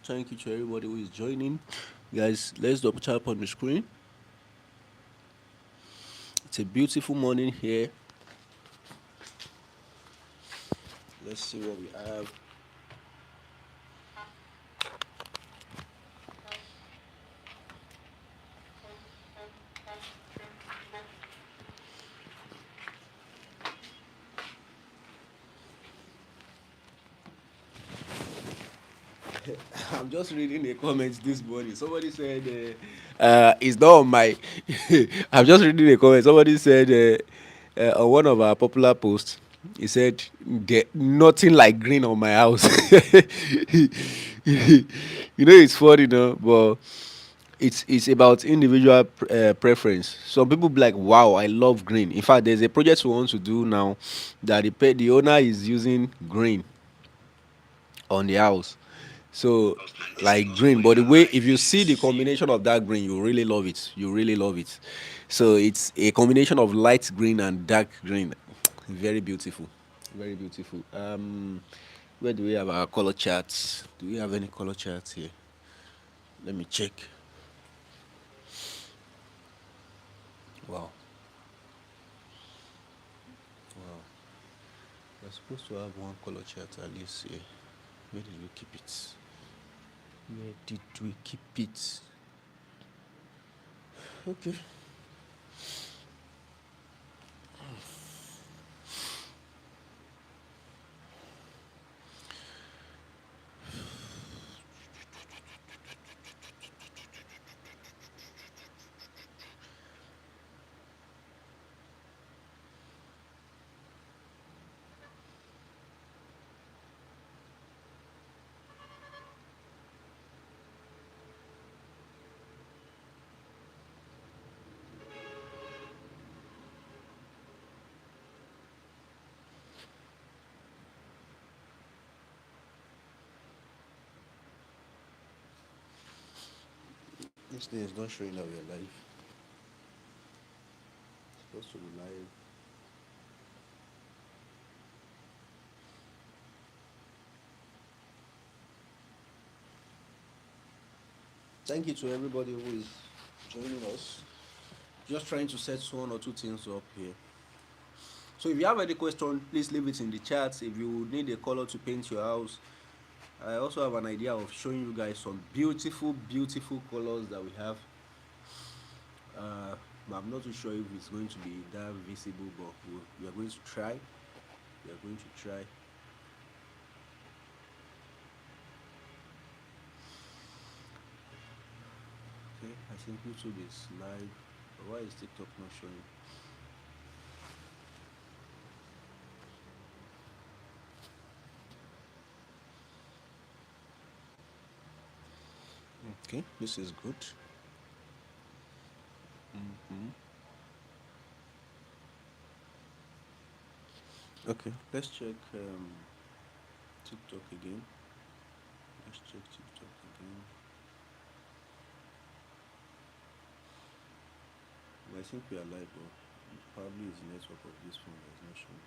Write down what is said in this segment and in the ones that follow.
Thank you to everybody who is joining. Guys, let's double tap on the screen. It's a beautiful morning here. Let's see what we have. I'm just reading the comments this morning. Somebody said, "It's not on my." I'm just reading the comments. Somebody said on one of our popular posts, he said, "Nothing like green on my house." It's funny, no, but it's about individual preference. Some people be like, "Wow, I love green." In fact, there's a project we want to do now that the owner is using green on the house. So like green, but the way if you see the combination of that green, you really love it. You really love it. So it's a combination of light green and dark green. Very beautiful. Very beautiful. Where do we have our color charts? Do we have any color charts here? Let me check. Wow. Wow. We're supposed to have one color chart at least here. Where did we keep it? Where did we keep it? Okay. This thing is not showing that we are live. It's supposed to be live. Thank you to everybody who is joining us. Just trying to set one or two things up here. So if you have any question, please leave it in the chat. If you need a color to paint your house, I also have an idea of showing you guys some beautiful, beautiful colors that we have. I'm not too sure if it's going to be that visible, but we are going to try. We are going to try. Okay, I think YouTube is live. But why is TikTok not showing? Okay, this is good. Mm-hmm. Okay, let's check TikTok again. Let's check TikTok again. I think we are live, but probably it's the network of this phone that is not showing.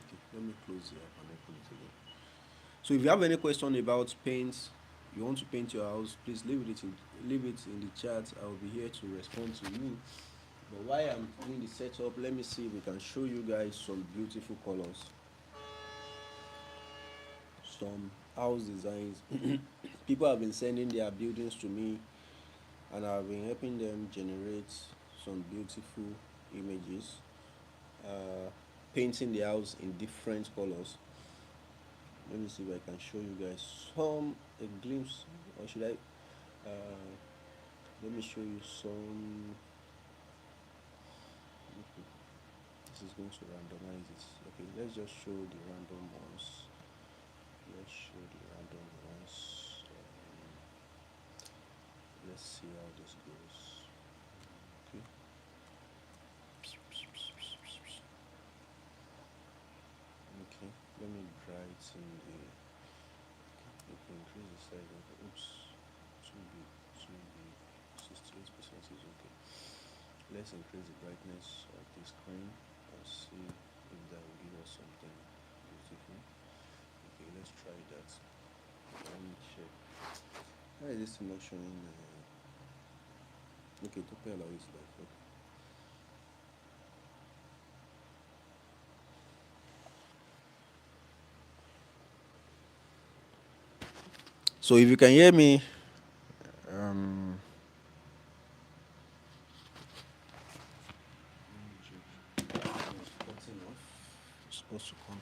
Okay, let me close the app and open it again. So if you have any question about paint, you want to paint your house, please leave it in the chat. I will be here to respond to you. But while I'm doing the setup, let me see if we can show you guys some beautiful colors, some house designs. People have been sending their buildings to me, and I've been helping them generate some beautiful images, painting the house in different colors. Let me see if I can show you guys a glimpse, or should I? Let me show you some. This is going to randomize it. Okay, let's just show the random ones. Let's show the random ones. Let's see how this goes. Okay. Okay, let me try it in the. Okay, you can increase the size of it. Oops, too big, too big. 68% is okay. Let's increase the brightness. this thing not showing? Okay, Tope Alao is live. Okay. So if you can hear me, um, cutting off. It's supposed to come.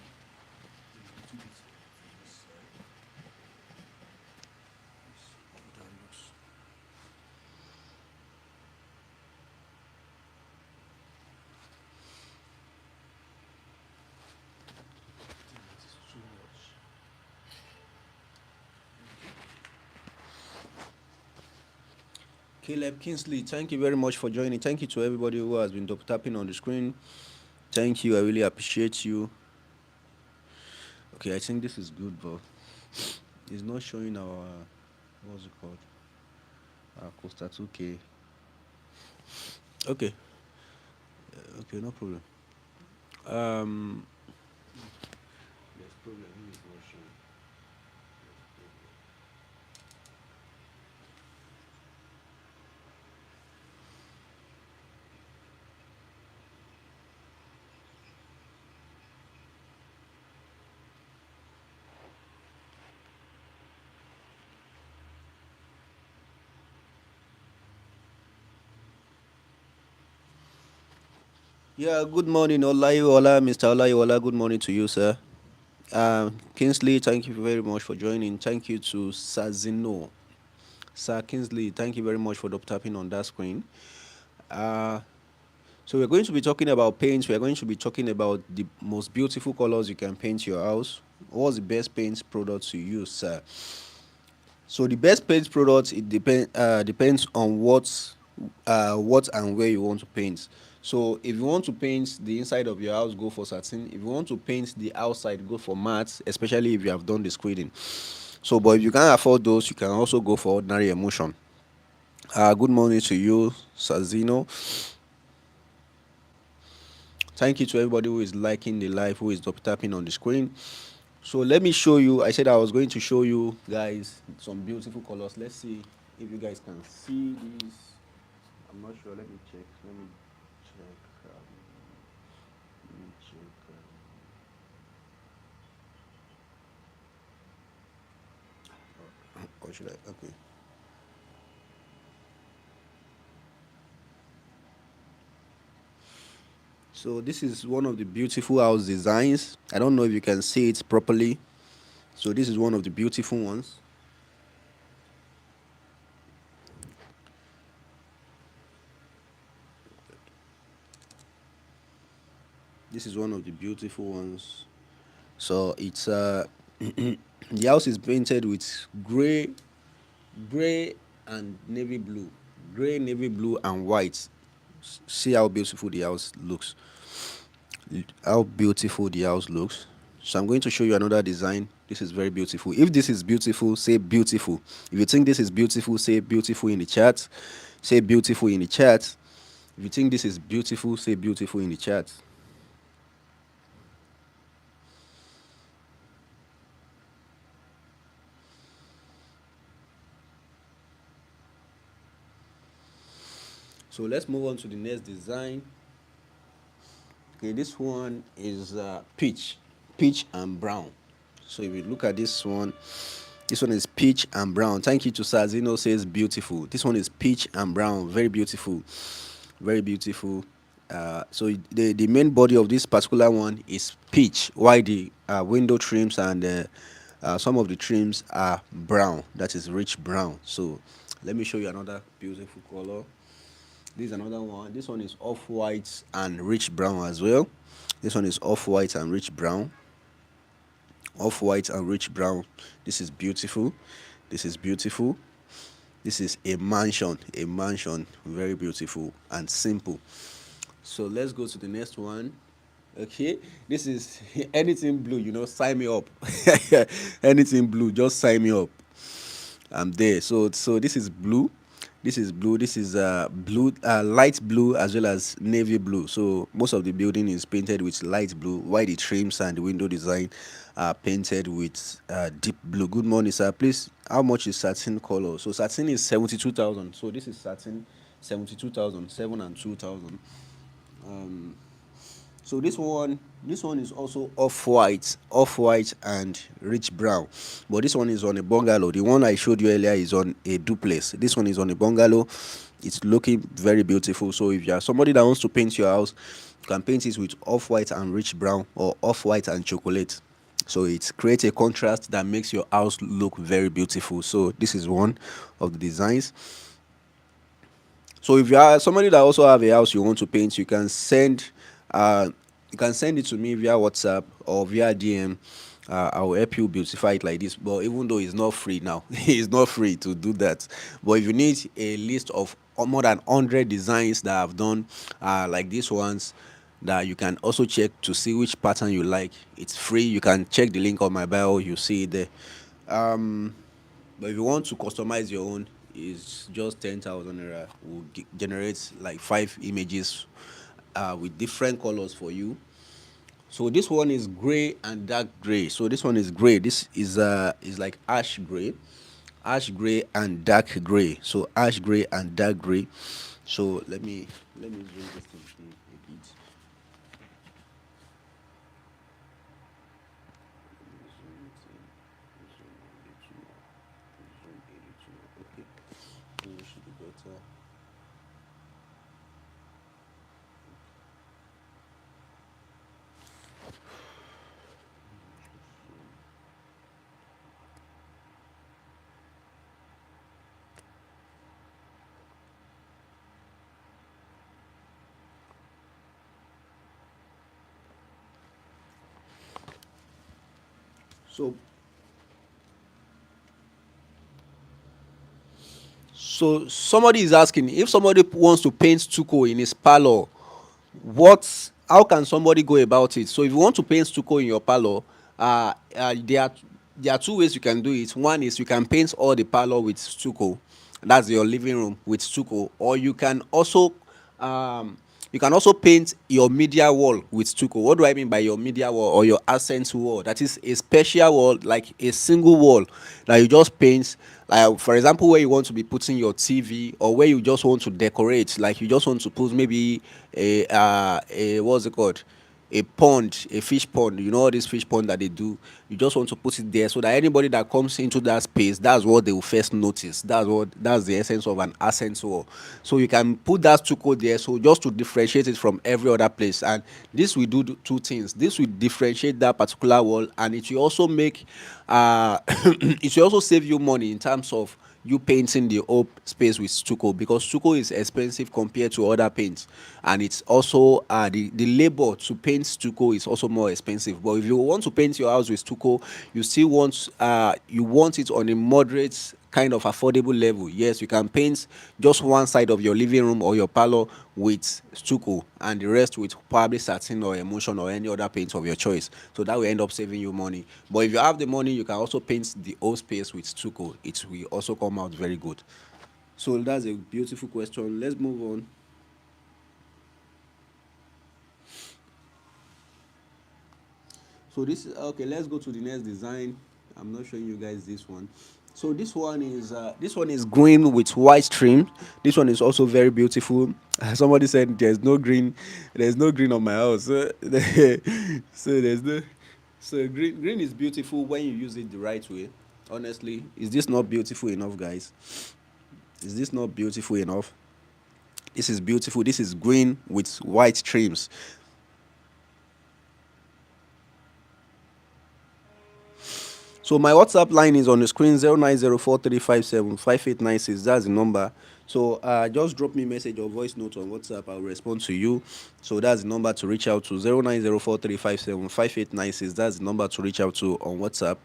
Caleb Kingsley, thank you very much for joining. Thank you to everybody who has been tapping on the screen. Thank you. I really appreciate you. Okay, I think this is good, but it's not showing our what's it called? Our Costa 2K. Okay, okay, no problem. Um, there's problem. It's not showing. Yeah, good morning, Olayiwola, Mr. Olayiwola. Good morning to you, sir. Kingsley, thank you very much for joining. Thank you to Sazino. Sir Kingsley, thank you very much for tapping on that screen. Uh, so we're going to be talking about paints. We're going to be talking about the most beautiful colors you can paint your house. What's the best paint products you use, sir? So the best paint products it depends on what and where you want to paint. So if you want to paint the inside of your house, go for satin. If you want to paint the outside, go for matte, especially if you have done the screening. So, but if you can't afford those, you can also go for ordinary emulsion. Good morning to you, Sazino. Thank you to everybody who is liking the live, who is tapping on the screen. So let me show you. I said I was going to show you guys some beautiful colors. Let's see if you guys can see these. I'm not sure. Let me check. Let me check. Let me check. Or should I? Okay. So this is one of the beautiful house designs. I don't know if you can see it properly. So this is one of the beautiful ones. This is one of the beautiful ones. So it's the house is painted with gray and navy blue, gray, navy blue, and white. See how beautiful the house looks. How beautiful the house looks. So I'm going to show you another design. This is very beautiful. If this is beautiful, say beautiful. If you think this is beautiful, say beautiful in the chat. Say beautiful in the chat. If you think this is beautiful, say beautiful in the chat. So let's move on to the next design. Okay, this one is peach and brown. So if you look at this one is peach and brown. Thank you to Sazino says beautiful. This one is peach and brown, very beautiful, very beautiful. So the main body of this particular one is peach, while the window trims and some of the trims are brown. That is rich brown. So let me show you another beautiful color. This is another one. This one is off white and rich brown as well. This one is off white and rich brown. Off white and rich brown. This is beautiful. This is beautiful. This is a mansion. A mansion. Very beautiful and simple. So let's go to the next one. Okay, this is anything blue, sign me up. Anything blue, just sign me up. I'm there. So this is blue. This is blue. This is blue, light blue as well as navy blue. So most of the building is painted with light blue, while the trims and the window design are painted with deep blue. Good morning, sir. Please, how much is satin color? So satin is 72,000. So this is satin 72,000, 7 and 2,000. So this one is also off white and rich brown. But this one is on a bungalow. The one I showed you earlier is on a duplex. This one is on a bungalow. It's looking very beautiful. So if you are somebody that wants to paint your house, you can paint it with off-white and rich brown or off-white and chocolate. So it creates a contrast that makes your house look very beautiful. So this is one of the designs. So if you are somebody that also have a house you want to paint, uh you can send it to me via WhatsApp or via DM. I'll help you beautify it like this. But even though it's not free now, it's not free to do that. But if you need a list of more than 100 designs that I've done, like these ones, that you can also check to see which pattern you like. It's free. You can check the link on my bio. You see it there. But if you want to customize your own, it's just 10,000 naira. Will generate like 5 images with different colors for you. So this one is gray and dark gray. So this one is gray. This is like ash gray and dark gray. So ash gray and dark gray. So let me zoom this thing in a bit. Zoom it in. Zoom a little more. Zoom a little more. Okay. So it should be better. So so somebody is asking if somebody wants to paint stucco in his parlor, how can somebody go about it? So if you want to paint stucco in your parlor, there are two ways you can do it. One is you can paint all the parlor with stucco, that's your living room with stucco, or um you can also paint your media wall with stucco. What do I mean by your media wall or your accent wall? That is a special wall, like a single wall that you just paint. Like for example, where you want to be putting your TV, or where you just want to decorate, like you just want to put maybe a what's it called, a pond, a fish pond. You know all these fish pond that they do. You just want to put it there so that anybody that comes into that space, that's what they will first notice. That's the essence of an accent wall. So you can put that stucco there, so just to differentiate it from every other place. And this will do two things. This will differentiate that particular wall, and it will also make it will also save you money in terms of you painting the whole space with stucco, because stucco is expensive compared to other paints, and it's also the labor to paint stucco is also more expensive. But if you want to paint your house with stucco, you want it on a moderate kind of affordable level. Yes, you can paint just one side of your living room or your parlor with stucco, and the rest with probably satin or emulsion or any other paint of your choice. So that will end up saving you money. But if you have the money, you can also paint the whole space with stucco. It will also come out very good. So that's a beautiful question. Let's move on. So this is okay. Let's go to the next design. I'm not showing you guys this one. So this one is green with white trim. This one is also very beautiful. Somebody said there's no green on my house. So, so there's no so green is beautiful when you use it the right way. Honestly, is this not beautiful enough, guys? Is this not beautiful enough? This is beautiful. This is green with white trims. So my WhatsApp line is on the screen, 090435758896. That's the number. So just drop me a message or voice note on WhatsApp. I'll respond to you. So that's the number to reach out to, 090435758896. That's the number to reach out to on WhatsApp.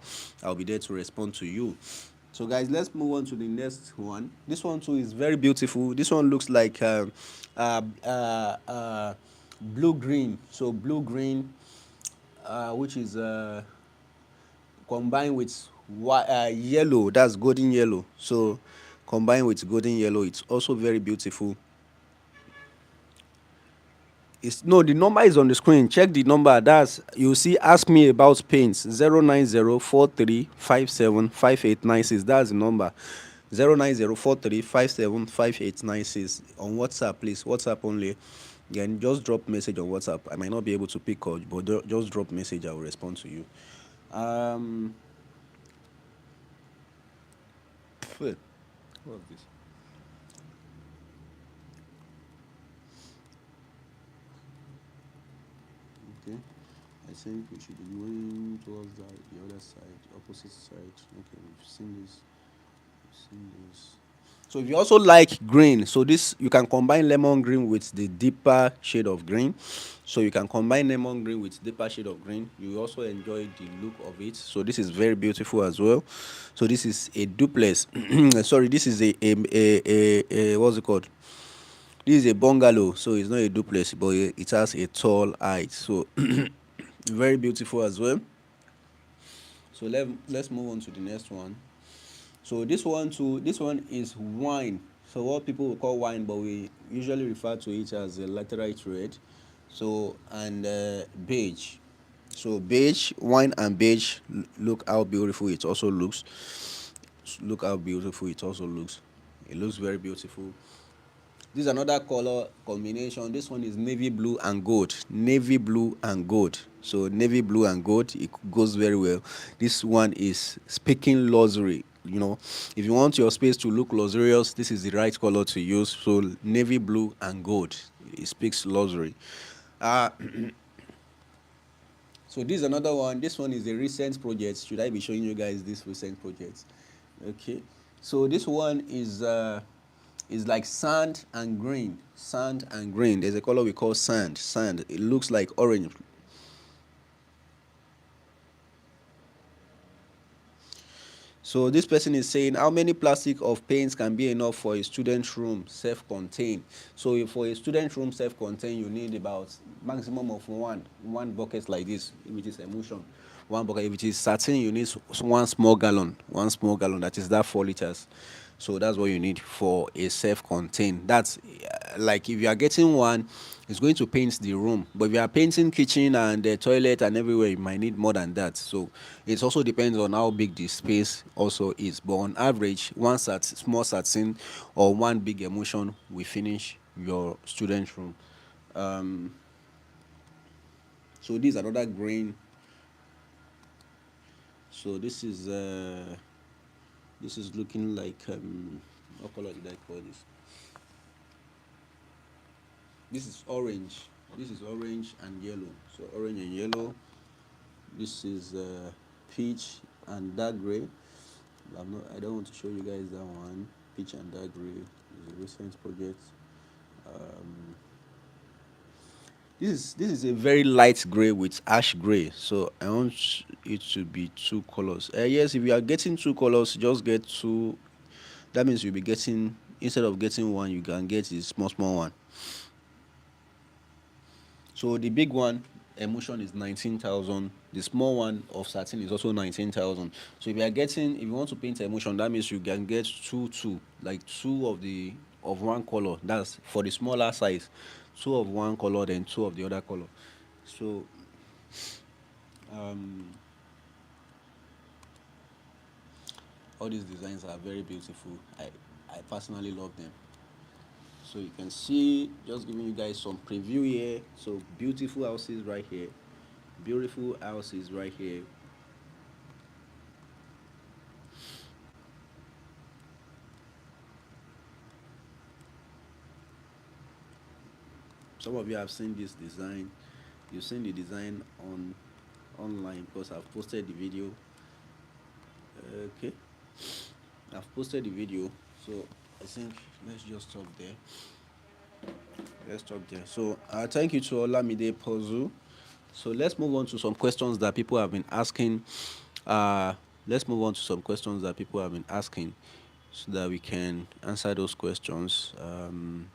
I'll be there to respond to you. So guys, let's move on to the next one. This one too is very beautiful. This one looks like uh, uh, uh, blue green. So blue green, which is combined with yellow, that's golden yellow. So combined with golden yellow, it's also very beautiful. It's no, the number is on the screen. Check the number. That's, you see, ask me about paints. 09043575896. That's the number. 09043575896 on WhatsApp, please. WhatsApp only. Then just drop message on WhatsApp. I might not be able to pick call, but just drop message. I will respond to you. Um, wait, what's this? Okay. I think we should be going towards the other side, opposite side. Okay, we've seen this. We've seen this. So if you also like green, so this, you can combine lemon green with the deeper shade of green. So you can combine lemon green with deeper shade of green. You also enjoy the look of it. So this is very beautiful as well. So this is a duplex. Sorry, this is a what's it called? This is a bungalow, so it's not a duplex, but it has a tall height. So very beautiful as well. So let's move on to the next one. So this one too, this one is wine. So what people will call wine, but we usually refer to it as a laterite red. So and beige. So beige, wine and beige. Look how beautiful it also looks. Look how beautiful it also looks. It looks very beautiful. This is another color combination. This one is navy blue and gold. Navy blue and gold. So navy blue and gold, it goes very well. This one is speaking luxury. You know, if you want your space to look luxurious, this is the right color to use. So navy blue and gold, it speaks luxury. Uh, so this is another one. This one is a recent project. Should I be showing you guys this recent project? Okay. So this one is like sand and green. Sand and green. There's a color we call sand. Sand. It looks like orange. So this person is saying, how many plastic of paints can be enough for a student room self-contained? So for a student room self-contained, you need about maximum of one bucket like this, which is emulsion. One bucket. If it is satin, you need one small gallon. One small gallon. That is that 4 liters. So that's what you need for a self-contained. That's like if you are getting one, it's going to paint the room. But if you are painting kitchen and the toilet and everywhere, you might need more than that. So it also depends on how big the space also is. But on average, small satin or one big emulsion will finish your student room. So this is another green. So this is looking like what color did I call this? This is orange. This is orange and yellow. So orange and yellow. This is peach and dark gray. I don't want to show you guys that one. Peach and dark gray is a recent project. Um, this is a very light gray with ash gray. So I want it to be two colors. Yes, if you are getting two colors, just get two. That means you'll be getting, instead of getting one, you can get a small one. So the big one emulsion is 19,000. The small one of satin is also 19,000. So if you want to paint emulsion, that means you can get two, like two of one color. That's for the smaller size, two of one color, then two of the other color. So um, all these designs are very beautiful. I personally love them. So you can see, just giving you guys some preview here. So beautiful houses right here. Beautiful houses right here. Some of you have seen this design. You've seen the design online because I've posted the video. Okay, I've posted the video. So I think let's just stop there. Let's stop there. So thank you to Olamide Pozu. So let's move on to some questions that people have been asking. Let's move on to some questions that people have been asking, so that we can answer those questions. Mhm.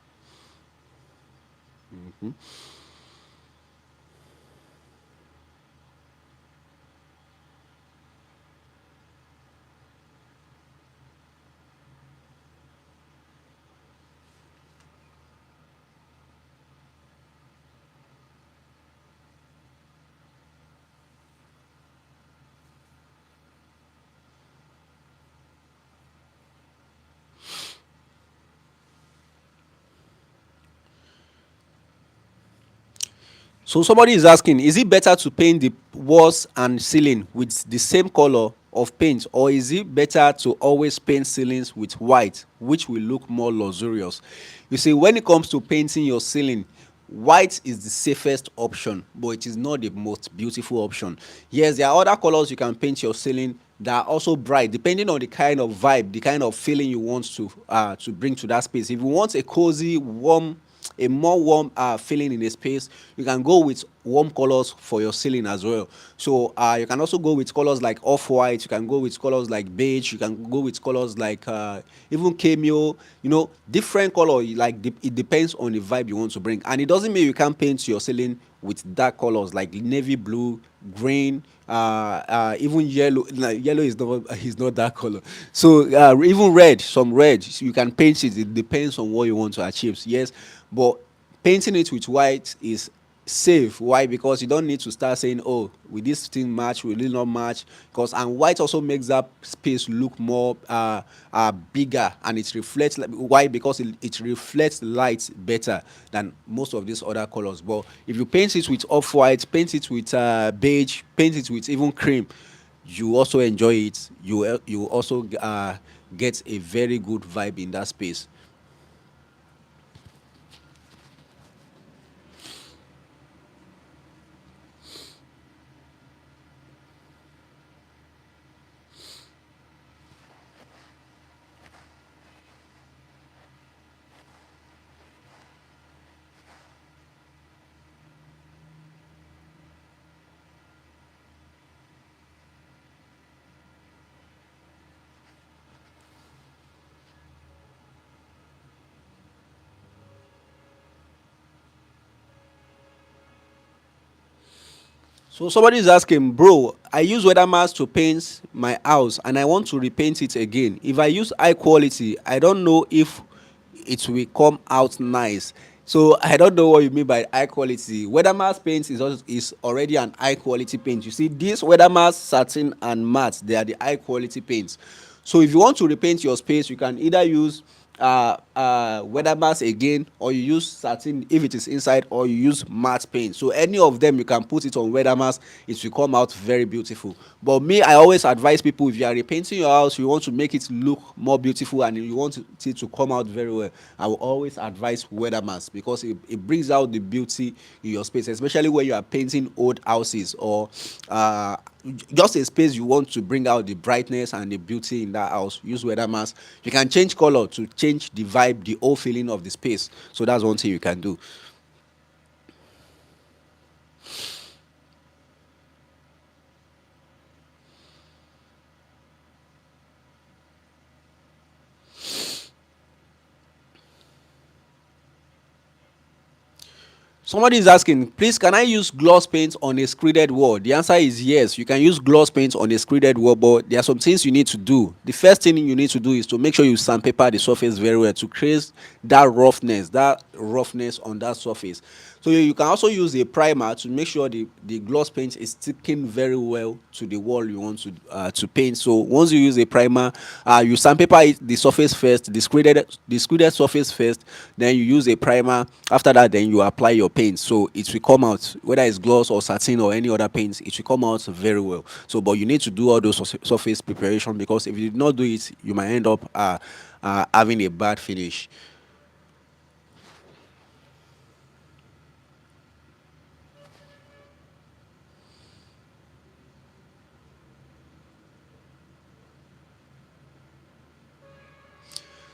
So somebody is asking, is it better to paint the walls and ceiling with the same color of paint, or is it better to always paint ceilings with white, which will look more luxurious? You see, when it comes to painting your ceiling, white is the safest option, but it is not the most beautiful option. Yes, there are other colors you can paint your ceiling that are also bright, depending on the kind of vibe, the kind of feeling you want to bring to that space. If you want a cozy, warm, a more warm feeling in a space, you can go with warm colors for your ceiling as well. So you can also go with colors like off-white, you can go with colors like beige, you can go with colors like even cameo, different color. Like it depends on the vibe you want to bring, and it doesn't mean you can't paint your ceiling with dark colors like navy blue, green, even yellow. Like yellow is not that color. So even red, some red, you can paint it. It depends on what you want to achieve. Yes, but painting it with white is safe. Why? Because you don't need to start saying, oh, will this thing match, will it not match? Because and white also makes that space look more bigger, and it reflects. Why? Because it reflects light better than most of these other colors. But if you paint it with off white, paint it with beige, paint it with even cream, you also enjoy it. You also get a very good vibe in that space. So somebody is asking, bro, I use weather mask to paint my house and I want to repaint it again. If I use high quality, I don't know if it will come out nice. So I don't know what you mean by high quality. Weather mask paint is already an high quality paint. You see, this weather mask, satin, and matte, they are the high quality paints. So if you want to repaint your space, you can either use weather mask again, or you use satin if it is inside, or you use matte paint. So any of them, you can put it on weather mask, it will come out very beautiful. But me, I always advise people, if you are repainting your house, you want to make it look more beautiful and you want it to come out very well, I will always advise weather mask, because it brings out the beauty in your space, especially when you are painting old houses, or just a space you want to bring out the brightness and the beauty in that house. Use weather mask. You can change color to change the vibe, the whole feeling of the space. So that's one thing you can do. Somebody is asking, please, can I use gloss paint on a screeded wall? The answer is yes. You can use gloss paint on a screeded wall, but there are some things you need to do. The first thing you need to do is to make sure you sandpaper the surface very well to create that roughness on that surface. So you can also use a primer to make sure the gloss paint is sticking very well to the wall you want to paint. So once you use a primer, you sandpaper the surface first, the screeded surface first, then you use a primer. After that, then you apply your paint. So it will come out, whether it's gloss or satin or any other paint, it will come out very well. So, but you need to do all those surface preparation, because if you did not do it, you might end up having a bad finish.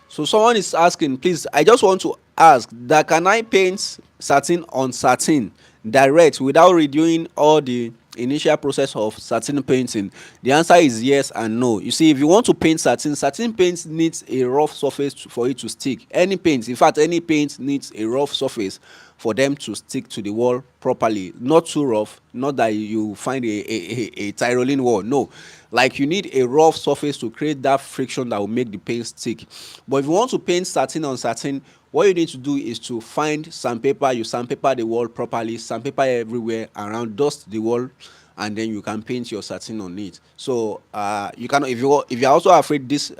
So someone is asking, please, I just want to ask that, can I paint satin on satin direct without redoing all the initial process of satin painting? The answer is yes and no. You see, if you want to paint satin paint needs a rough surface for it to stick. Any paint, in fact, any paint needs a rough surface for them to stick to the wall properly. Not too rough, not that you find a Tyrolean wall. No, like you need a rough surface to create that friction that will make the paint stick. But if you want to paint satin on satin, what you need to do is to find sandpaper. You sandpaper the wall properly, sandpaper everywhere around, dust the wall, and then you can paint your satin on it. So you can, if you're also afraid this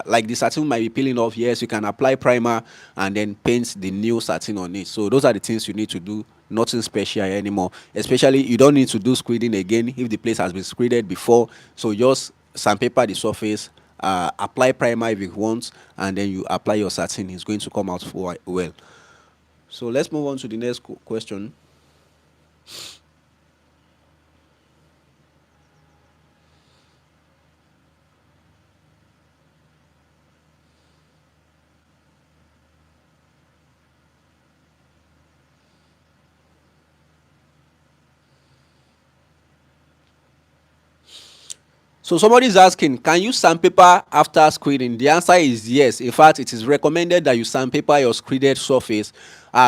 like the satin might be peeling off, yes, you can apply primer and then paint the new satin on it. So those are the things you need to do nothing special anymore. Especially you don't need to do screening again if the place has been screened before. So just sandpaper the surface, apply primer if you want, and then you apply your satin. It's going to come out well. So let's move on to the next question. So somebody is asking, can you sandpaper after screening? The answer is yes. In fact, it is recommended that you sandpaper your screened surface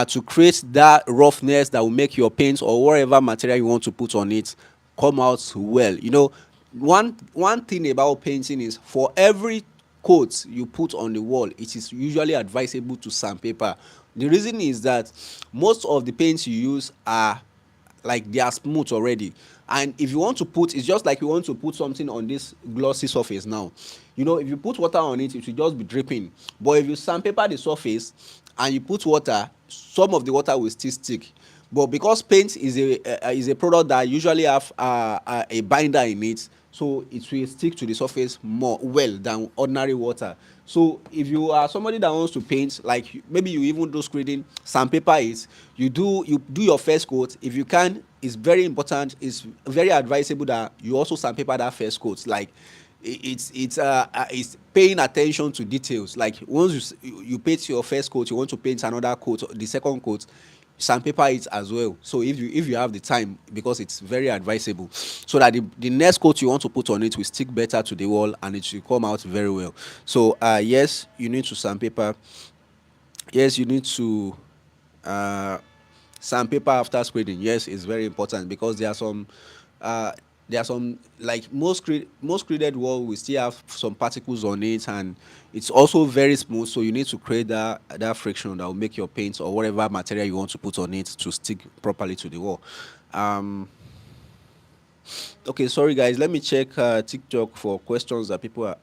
to create that roughness that will make your paint or whatever material you want to put on it come out well. One thing about painting is for every coat you put on the wall, it is usually advisable to sandpaper. The reason is that most of the paints you use are like they are smooth already, and if you want to put, it's just like you want to put something on this glossy surface now. If you put water on it, it will just be dripping. But if you sandpaper the surface and you put water, some of the water will still stick. But because paint is a product that usually have a binder in it, so it will stick to the surface more well than ordinary water. So if you are somebody that wants to paint, like maybe you even do screening, sandpaper it. You do your first coat. If you can, it's very important, it's very advisable that you also sandpaper that first coat. Like it's paying attention to details. Like once you paint your first coat, you want to paint another coat, the second coat, sandpaper it as well. So if you have the time, because it's very advisable, so that the next coat you want to put on it will stick better to the wall and it will come out very well. So yes, you need to sandpaper. Yes, you need to uh sandpaper after screening. Yes, it's very important, because uh there are some, like most graded wall will still have some particles on it, and it's also very smooth, so you need to create that friction that will make your paint or whatever material you want to put on it to stick properly to the wall. um okay, sorry guys, let me check TikTok for questions that people are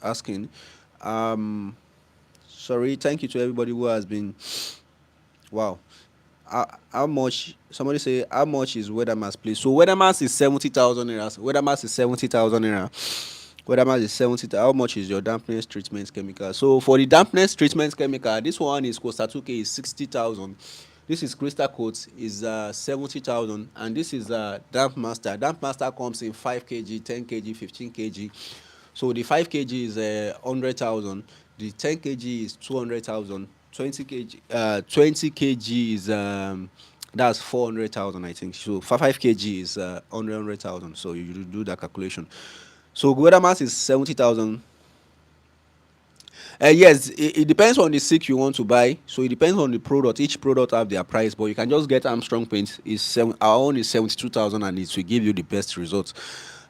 asking. um Sorry, thank you to everybody who has been. Wow. How much? Somebody say how much is Weathermass, please? So Weathermass is 70,000 naira. Weathermass is 70,000 naira. Weathermass is 70. How much is your dampness treatment chemical? So for the dampness treatment chemical, this one is Costa 2K is 60,000. This is Crystal Coat is 70,000, and this is Damp Master. Damp Master comes in 5 kg, 10 kg, 15 kg. So the 5 kg is 100,000. The 10 kg is 200,000. 20 kg is that's 400,000, I think. So for 5 kg is 100,000. So you do that calculation. So Gouda mass is 70,000. Yes, it depends on the stick you want to buy. So it depends on the product. Each product have their price, but you can just get Armstrong paint. Our own is 72,000, and it will give you the best results.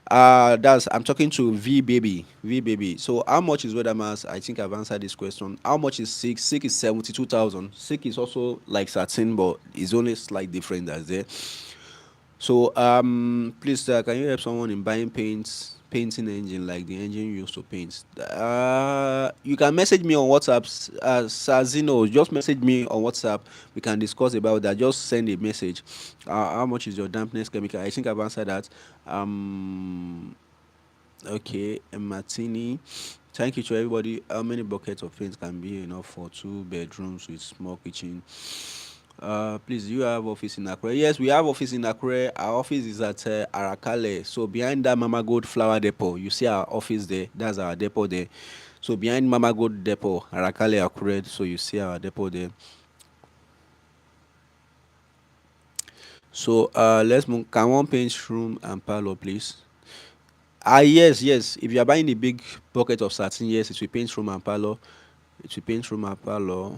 That's I'm talking to V baby, V baby. So how much is Weathermass? I think I've answered this question. How much is Silk? Silk is 72,000. Silk is also like satin, but it's only slight difference that's there. So please, can you help someone in buying painting engine, like the engine used to paint? You can message me on WhatsApp, Sazino. Just message me on WhatsApp. We can discuss about that. Just send a message. How much is your dampness chemical? I think I've answered that. Okay, Martini. Thank you to everybody. How many buckets of paint can be enough for 2 bedrooms with small kitchen? Please, do you have office in Akure? Yes, we have office in Akure. Our office is at Arakale. So behind that Mama Gold Flower Depot, you see our office there. That's our depot there. So behind Mama Gold Depot, Arakale Akure. So you see our depot there. So let's move. Can one paint room and parlor, please? Yes, yes. If you are buying a big bucket of satin, yes, it will paint room and parlor. It will paint room and parlor.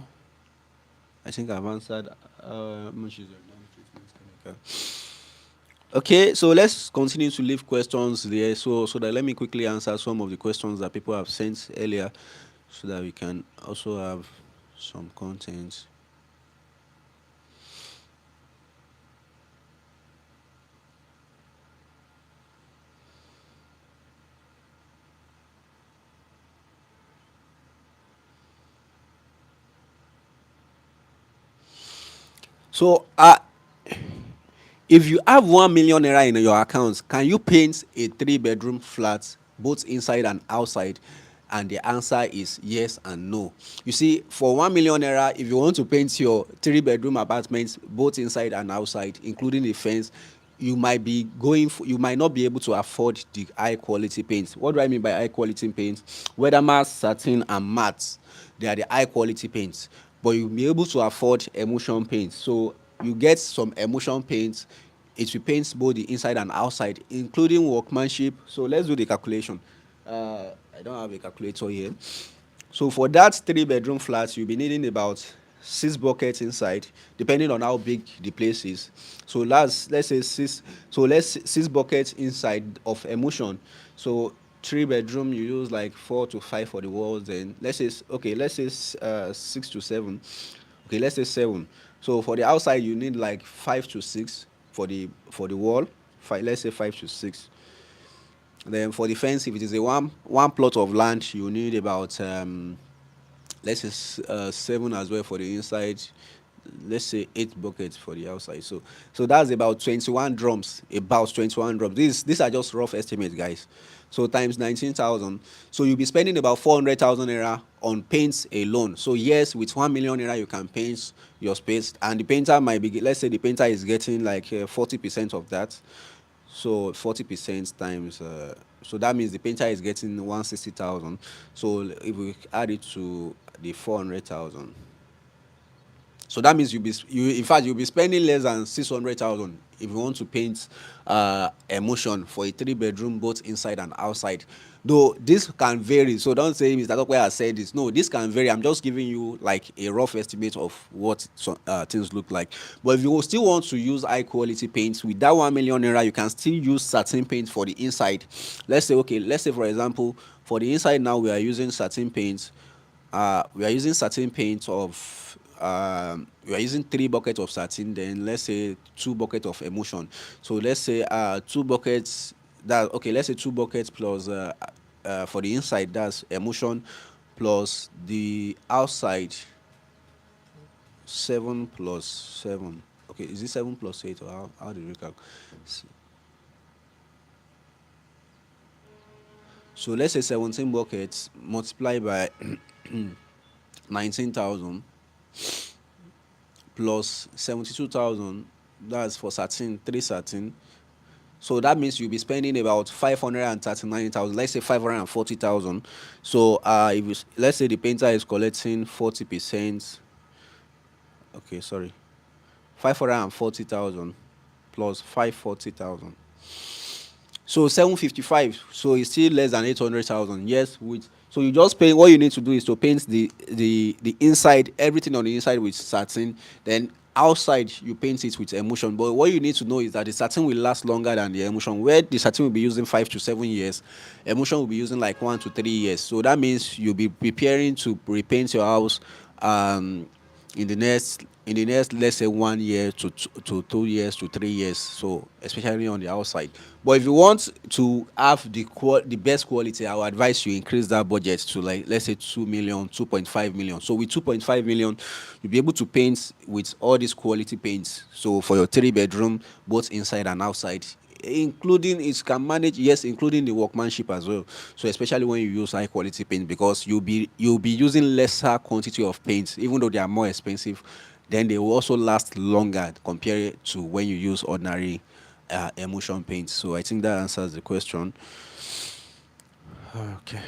I think I've answered. How much is your damn treatment chemical? Okay, so let's continue to leave questions there. So that let me quickly answer some of the questions that people have sent earlier, so that we can also have some content. So If you have 1 million naira in your account, can you paint a three-bedroom flat both inside and outside? And the answer is yes and no. You see, for 1 million naira, if you want to paint your three-bedroom apartment both inside and outside, including the fence, you might not be able to afford the high quality paint. What do I mean by high quality paint? Weathermask, satin, and matte, they are the high quality paints, but you'll be able to afford emulsion paint. So you get some emulsion paint. It will paint both the inside and outside, including workmanship. So let's do the calculation. I don't have a calculator here. So for that three-bedroom flat, you'll be needing about 6 buckets inside, depending on how big the place is. So let's say six. So let's 6 buckets inside of emulsion. So three-bedroom, you use like 4 to 5 for the walls. Then let's say 6 to 7. Okay, let's say 7. So for the outside, you need like 5 to 6 for the wall. Let's say 5 to 6. Then for the fence, if it is a one plot of land, you need about let's say 7 as well for the inside. Let's say 8 buckets for the outside. So that's about 21 drums. About 21 drums. These are just rough estimates, guys. So times 19,000. So you'll be spending about 400,000 naira on paints alone. So yes, with 1 million naira you can paint your space, and the painter might be, let's say the painter is getting like 40% of that. So 40% times, so that means the painter is getting 160,000. So if we add it to the 400,000, so that means in fact you'll be spending less than 600,000 if you want to paint emulsion for a three-bedroom both inside and outside. Though this can vary, so don't say Mr. Tokwe has said this. No, this can vary. I'm just giving you like a rough estimate of what things look like. But if you still want to use high quality paints with that 1 million naira, you can still use satin paint for the inside. Let's say for example, for the inside now we are using satin paint. We are using satin paint of we are using 3 buckets of satin, then let's say 2 buckets of emulsion. So let's say 2 buckets, that okay, let's say 2 buckets plus for the inside, that's emulsion, plus the outside 7 plus 7. Okay, is it 7 plus 8, or how do we calculate? So let's say 17 buckets multiplied by 19,000 plus 72,000. That's for satin, 3 satin. So that means you'll be spending about 539,000. Let's say 540,000. So if let's say the painter is collecting 40%. Okay, sorry, 540,000 plus 540,000. So 755. So it's still less than 800,000. Yes, with so you just paint. What you need to do is to paint the inside, everything on the inside with satin. Then outside you paint it with emulsion. But what you need to know is that the satin will last longer than the emulsion. Where the satin will be using 5 to 7 years, emulsion will be using like 1 to 3 years. So that means you'll be preparing to repaint your house in the next let's say 1 year to 2 years to 3 years, so especially on the outside. But if you want to have the best quality, I would advise you increase that budget to like let's say 2 million, 2.5 million. So with 2.5 million you'll be able to paint with all these quality paints, so for your three-bedroom both inside and outside, including it can manage, yes, including the workmanship as well. So especially when you use high quality paint, because you'll be using lesser quantity of paint, even though they are more expensive, then they will also last longer compared to when you use ordinary emulsion paint. So I think that answers the question. Okay.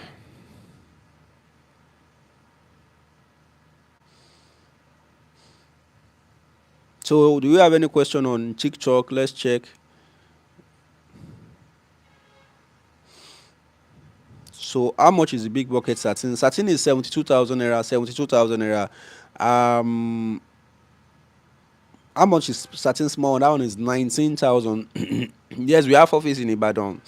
So do you have any question on TikTok? Let's check. So how much is the big bucket satin? Satin is 72,000 naira. 72,000 naira. Um, how much is satin small? That one is 19,000. Yes, we have office in Ibadan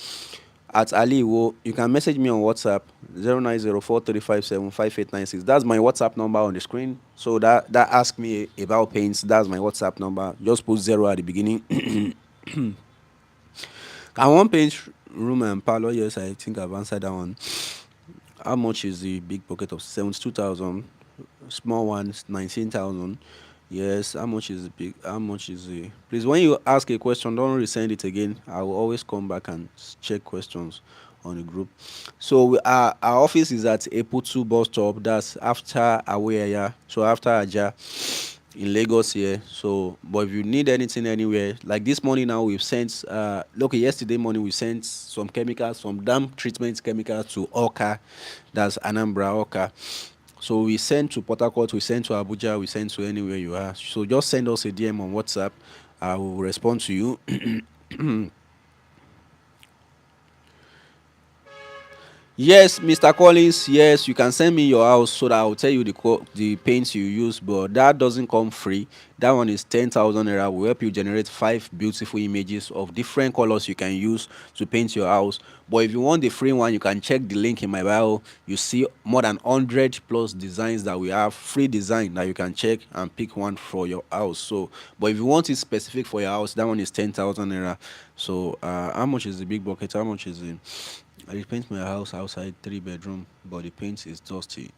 at Aliwo. You can message me on WhatsApp 0904 357 5896. That's my WhatsApp number on the screen. So that ask me about paints. That's my WhatsApp number. Just put 0 at the beginning. I want paint room and parlor. Yes, I think I've answered that one. How much is the big bucket of 72,000? Small ones 19,000. Yes, how much is the big? How much is the? Please, when you ask a question, don't resend it again. I will always come back and check questions on the group. So our office is at Eputu bus stop. That's after Aweya. So after Aja in Lagos here. So, but if you need anything anywhere, like this morning now, we've sent. Okay, yesterday morning we sent some chemicals, some dam treatment chemicals to Oka. That's Anambra Oka. So we send to Port Harcourt, we send to Abuja, we send to anywhere you are. So just send us a DM on WhatsApp. I will respond to you. Yes, Mr. Collins. Yes, you can send me your house so that I'll tell you the paints you use, but that doesn't come free. That one is 10,000 naira. Will help you generate five beautiful images of different colors you can use to paint your house. But if you want the free one, you can check the link in my bio. You see more than 100 plus designs that we have, free design that you can check and pick one for your house. So, but if you want it specific for your house, that one is 10,000 naira. So, how much is the big bucket? How much is it? I paint my house outside, 3 bedroom, but the paint is dusty.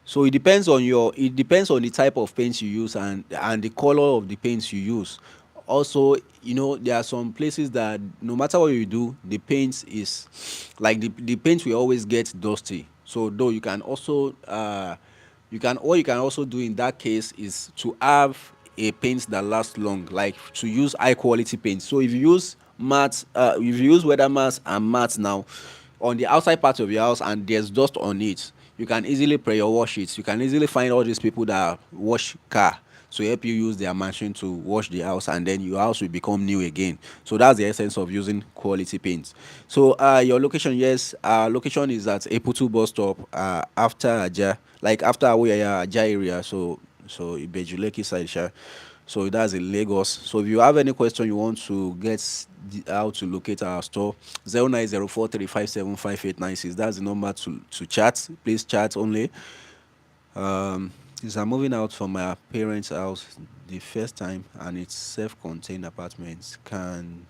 So it depends on the type of paint you use and the color of the paints you use. Also, there are some places that no matter what you do, the paint is like the paint will always get dusty. So though you can also do in that case is to have a paint that lasts long, like to use high quality paint. So if you use matte, if you use weather mats and matte now on the outside part of your house and there's dust on it, you can easily prayer wash it. You can easily find all these people that wash car to help you use their machine to wash the house, and then your house will become new again. So that's the essence of using quality paint. So your location, yes, location is at Eputu bus stop, after Aja, like after Awoyaya Aja area. So Ibejuleki side, sha. So that's in Lagos. So if you have any question you want to get how to locate our store, 0904357586. That's the number to chat. Please chat only. Since I'm moving out from my parents' house the first time and it's self-contained apartments, can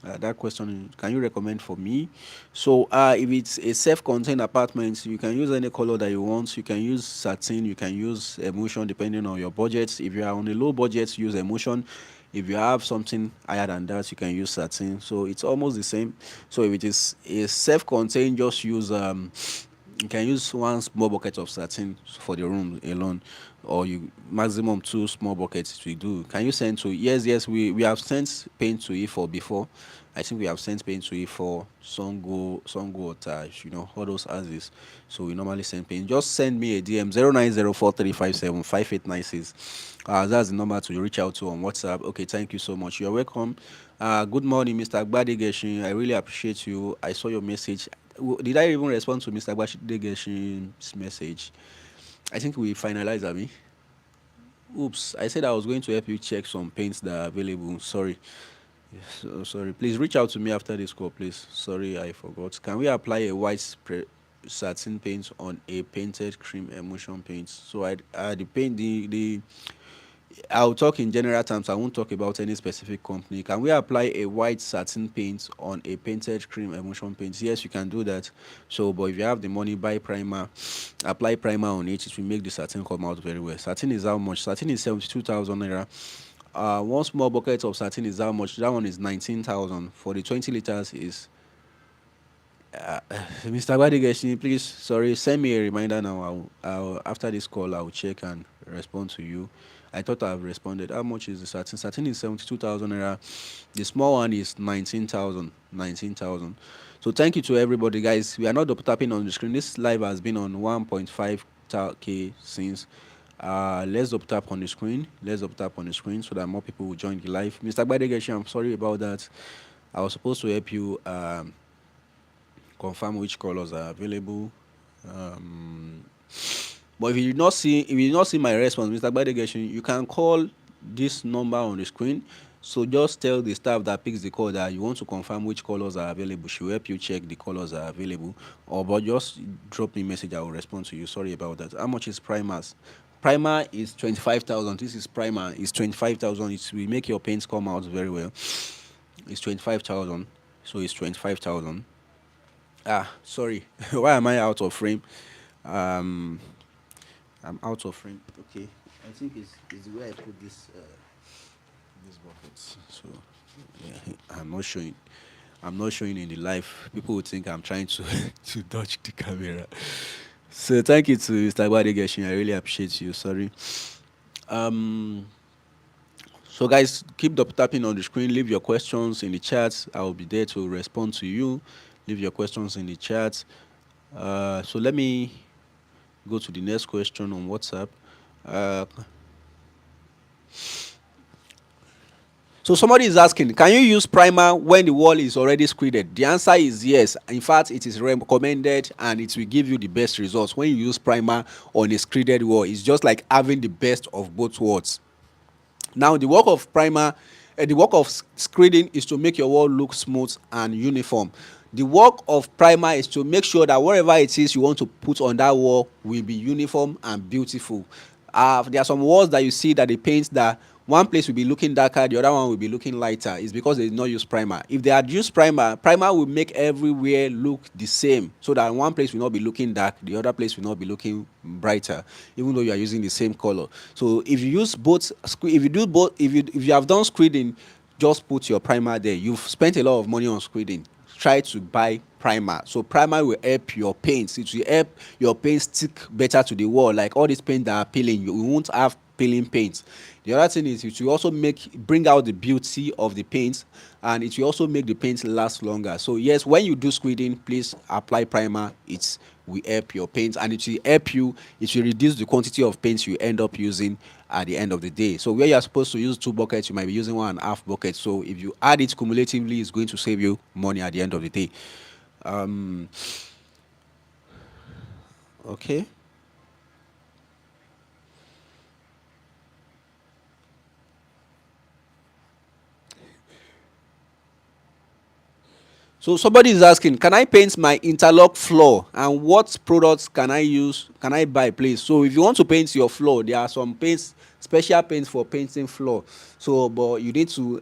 that question, can you recommend for me? So if it's a self-contained apartment, you can use any color that you want. You can use satin, you can use emulsion depending on your budget. If you are on a low budget, use emulsion. If you have something higher than that, you can use satin. So it's almost the same. So if it is a self-contained, just use you can use one small bucket of satin for the room alone, or you maximum two small buckets to do. Can you send to? Yes, we have sent paint to E4 before. I think we have sent paint to E4, Songo or Taj, all those as is. So we normally send paint. Just send me a DM 090435755896. That's the number to reach out to on WhatsApp. Okay, thank you so much. You're welcome. Good morning, Mr. Agbadegeshin. I really appreciate you. I saw your message. Did I even respond to Mr. Agbadegeshin's message? I think we finalized, Abi. Oops, I said I was going to help you check some paints that are available. Sorry. So, sorry. Please reach out to me after this call, please. Sorry, I forgot. Can we apply a white satin paint on a painted cream emulsion paint? So the paint the I'll talk in general terms. I won't talk about any specific company. Can we apply a white satin paint on a painted cream emulsion paint? Yes, you can do that. So, but if you have the money, buy primer, apply primer on it. It will make the satin come out very well. Satin is how much? Satin is 72,000 naira. One small bucket of satin is how much? That one is 19,000. For the 20 liters is Mr. Badigeshi, please, sorry, send me a reminder now. After this call, I'll check and respond to you. I thought I've responded. How much is the satin? Satin is 72,000 naira. The small one is 19,000. 19,000. So thank you to everybody, guys. We are not double tapping on the screen. This live has been on 1.5K since. Let's double tap on the screen. Let's double tap on the screen so that more people will join the live. Mr. Badigeshi, I'm sorry about that. I was supposed to help you. Confirm which colors are available. Um, but if you did not see my response, Mr. Gbadegeshin, you can call this number on the screen. So just tell the staff that picks the call that you want to confirm which colors are available. She will help you check the colors are available. Or but just drop me a message. I will respond to you. Sorry about that. How much is primers? Primer is 25,000. This is primer. It's 25,000. It will make your paints come out very well. It's 25,000. So it's 25,000. Sorry. Why am I out of frame? Um, I'm out of frame. Okay. I think it's the way I put this bucket. So yeah, I'm not showing in the life. People would think I'm trying to to dodge the camera. So thank you to Mr. Gbadegeshin. I really appreciate you. Sorry. Um. So guys, keep tapping on the screen. Leave your questions in the chat. I will be there to respond to you. Leave your questions in the chat. So let me go to the next question on WhatsApp. Uh, So somebody is asking, can you use primer when the wall is already screeded? The answer is yes. In fact, it is recommended and it will give you the best results when you use primer on a screeded wall. It's just like having the best of both worlds. Now, the work of primer, the work of screening is to make your wall look smooth and uniform. The work of primer is to make sure that whatever it is you want to put on that wall will be uniform and beautiful. There are some walls that you see that they paint that one place will be looking darker, the other one will be looking lighter. It's because they did not use primer. If they had used primer, primer will make everywhere look the same, so that one place will not be looking dark, the other place will not be looking brighter, even though you are using the same color. So if you use both, if you do both, if you have done screening, just put your primer there. You've spent a lot of money on screening, try to buy primer. So primer will help your paints. It will help your paint stick better to the wall. Like all these paint that are peeling, you won't have peeling paint. The other thing is it will also bring out the beauty of the paint, and it will also make the paint last longer. So yes, when you do screening, please apply primer. It will help your paint, and it will help you. It will reduce the quantity of paint you end up using at the end of the day. So where you are supposed to use 2 buckets, you might be using 1.5 buckets. So if you add it cumulatively, it's going to save you money at the end of the day. Um, okay. So somebody is asking, can I paint my interlock floor, and what products can I use? Can I buy, please? So if you want to paint your floor, there are some paints, special paints for painting floor. So, but you need to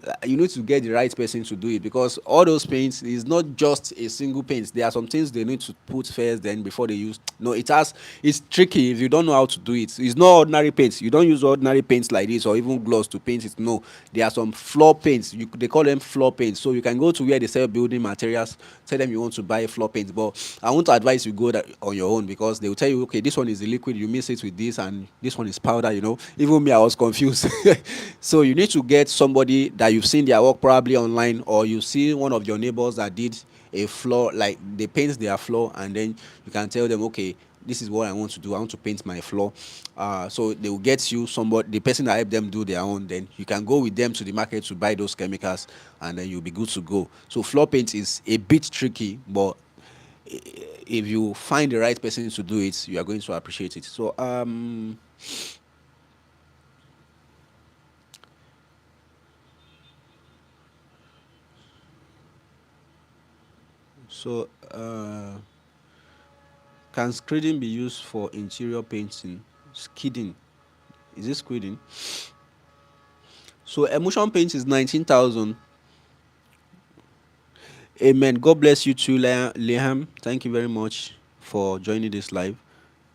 get the right person to do it, because all those paints is not just a single paint. There are some things they need to put first, then before they use. No, it's tricky if you don't know how to do it. It's not ordinary paints. You don't use ordinary paints like this or even gloss to paint it. No, there are some floor paints. They call them floor paints. So you can go to where they sell building materials, tell them you want to buy floor paints. But I won't advise you go that on your own, because they will tell you, okay, this one is the liquid, you mix it with this, and this one is powder. Even me, I was confused. So you need to get somebody that you've seen their work probably online, or you see one of your neighbors that did a floor, like they paint their floor, and then you can tell them, okay, this is what I want to do. I want to paint my floor. So they will get you somebody, the person that help them do their own. Then you can go with them to the market to buy those chemicals, and then you'll be good to go. So floor paint is a bit tricky, but if you find the right person to do it, you are going to appreciate it. So can screening be used for interior painting? Skidding. Is it squidding? So emulsion paint is 19,000. Amen. God bless you too, Liam. Thank you very much for joining this live.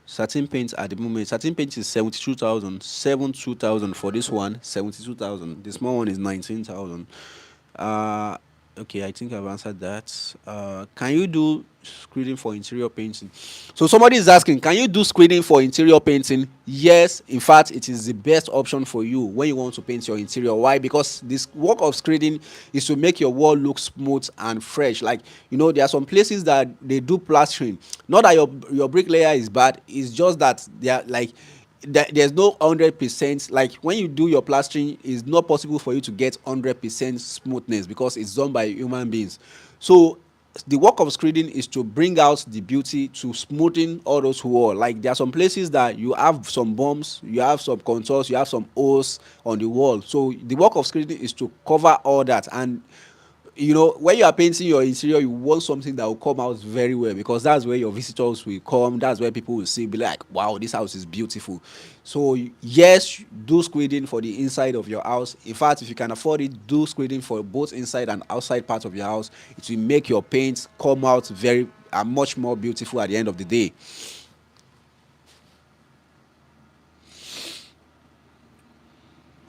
Satin paint at the moment. Satin paint is 72,000. 72,000 for this one. 72,000. The small one is 19,000. Uh, okay, I think I've answered that. Can you do screening for interior painting? So somebody is asking, can you do screening for interior painting? Yes, in fact, it is the best option for you when you want to paint your interior. Why? Because this work of screening is to make your wall look smooth and fresh. Like, there are some places that they do plastering. Not that your bricklayer is bad. It's just that they are like, there's no 100%. Like when you do your plastering, it's not possible for you to get 100% smoothness, because it's done by human beings. So the work of screening is to bring out the beauty, to smoothen all those walls. Like there are some places that you have some bumps, you have some contours, you have some holes on the wall. So the work of screening is to cover all that. And when you are painting your interior, you want something that will come out very well, because that's where your visitors will come. That's where people will see, be like, wow, this house is beautiful. So yes, do screening for the inside of your house. In fact, if you can afford it, do screening for both inside and outside parts of your house. It will make your paint come out very much more beautiful at the end of the day.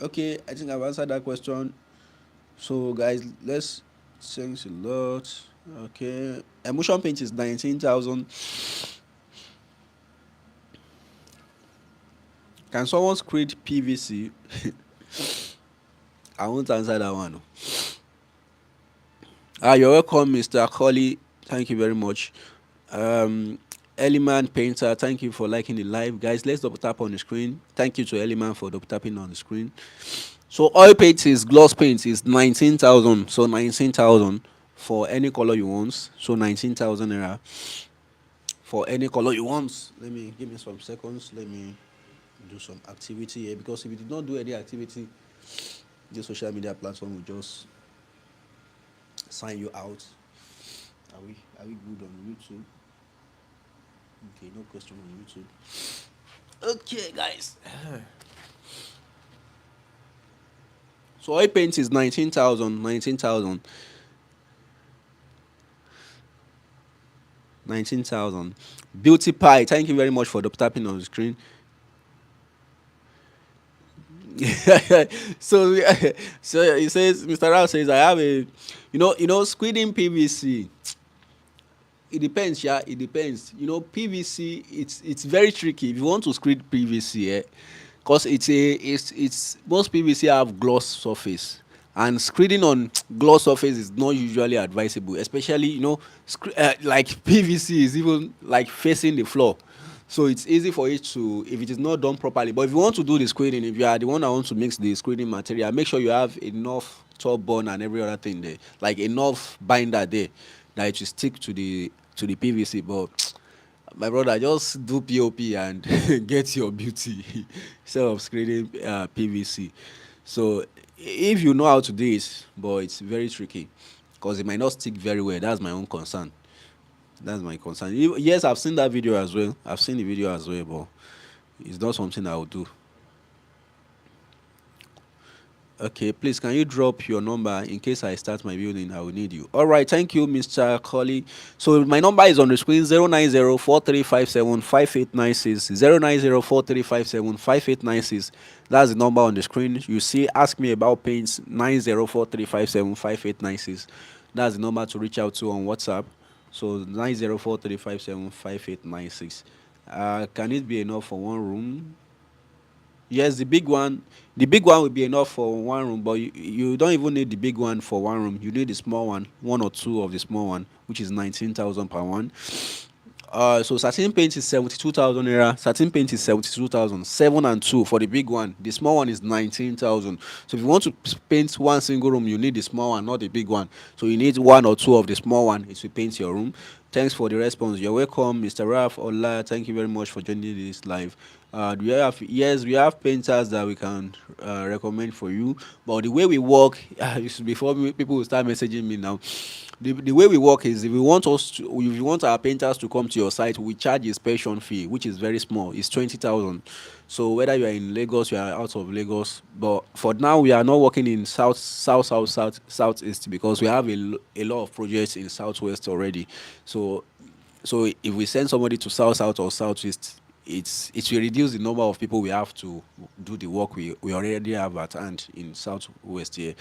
Okay, I think I've answered that question. So guys, let's thanks a lot. Okay, emotion paint is 19,000. Can someone create PVC? I won't answer that one. You're welcome, Mr. Colley. Thank you very much. Um, Eliman Painter, thank you for liking the live, guys. Let's double tap on the screen. Thank you to Eliman for double tapping on the screen. So oil paint is gloss paint is 19,000. So 19,000 for any color you want. So 19,000 naira for any color you want. Let me give me some seconds. Let me do some activity here, because if you did not do any activity, the social media platform will just sign you out. Are we good on YouTube? Okay, no question on YouTube. Okay, guys. So oil paint is 19,000, 19,000, 19,000. Beauty pie. Thank you very much for the tapping on the screen. so so it says, Mr. Rao says, I have a, squiding PVC. It depends, yeah. It depends. PVC. It's very tricky if you want to screen PVC, because it's most PVC have gloss surface, and screening on gloss surface is not usually advisable, especially like PVC is even like facing the floor. So it's easy for it to, if it is not done properly. But if you want to do the screening, if you are the one that wants to mix the screening material, make sure you have enough top bond and every other thing there, like enough binder there, that it will stick to the PVC. But my brother, just do POP and get your beauty instead of screening PVC. So if you know how to do it, but it's very tricky because it might not stick very well. That's my own concern. That's my concern. Yes, I've seen that video as well. I've seen the video as well, but it's not something I would do. Okay, please, can you drop your number in case I start my building? I will need you. All right, thank you, Mr. Colley. So my number is on the screen: 09043575896. 09043575896. That's the number on the screen. You see, ask me about paints. 9043575896. That's the number to reach out to on WhatsApp. So 9043575896. Can it be enough for one room? Yes, the big one. The big one will be enough for one room, but you don't even need the big one for one room. You need the small one or two of the small one, which is 19,000 per one. So satin paint is 72,000 naira. Satin paint is 72,000. 7 and 2 for the big one. The small one is 19,000. So if you want to paint one single room, you need the small one, not the big one. So you need one or two of the small one to paint your room. Thanks for the response. You're welcome, Mr. Raf Ola. Thank you very much for joining this live. Do we have, yes, we have painters that we can recommend for you. But the way we work, before people will start messaging me now, the way we work is, if you want our painters to come to your site, we charge a inspection fee, which is very small. It's 20,000. So whether you are in Lagos, you are out of Lagos. But for now, we are not working in southeast, because we have a lot of projects in southwest already. So if we send somebody to south or southeast, it will reduce the number of people we have to do the work we already have at hand in southwest here.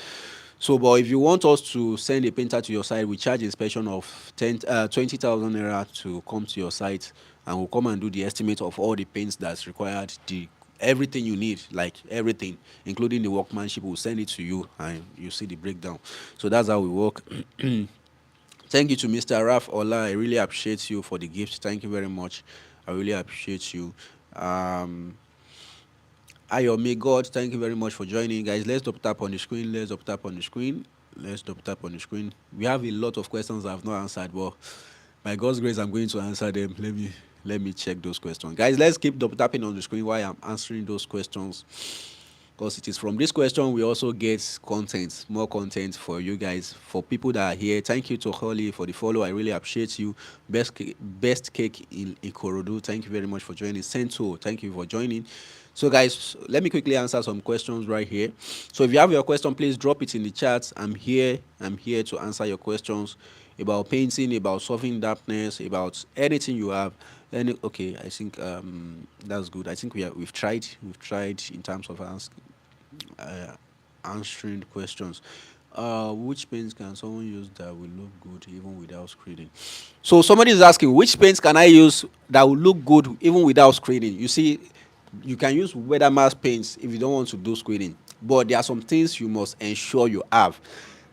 So, but if you want us to send a painter to your site, we charge inspection of 20,000 naira to come to your site, and we'll come and do the estimate of all the paints that's required, the everything you need, like everything, including the workmanship. We'll send it to you, and you see the breakdown. So that's how we work. Thank you to Mr. Raf Ola. I really appreciate you for the gift. Thank you very much. I really appreciate you. Ayo, may God, thank you very much for joining, guys. Let's double tap on the screen. Let's double tap on the screen. Let's double tap on the screen. We have a lot of questions I've not answered, but by God's grace, I'm going to answer them. Let me check those questions, guys. Let's keep double tapping on the screen while I'm answering those questions, because it is from this question we also get content, more content for you guys, for people that are here. Thank you to Holly for the follow. I really appreciate you. Best cake in Ikorodu. Thank you very much for joining. Sento, thank you for joining. So guys, let me quickly answer some questions right here. So if you have your question, please drop it in the chat. I'm here to answer your questions about painting, about solving darkness, about anything you have. Okay, I think that's good. I think we've tried in terms of asking. uh, answering questions. Which paints can someone use that will look good even without screening? So somebody is asking, which paints can I use that will look good even without screening? You see, you can use weather mask paints if you don't want to do screening, but there are some things you must ensure you have.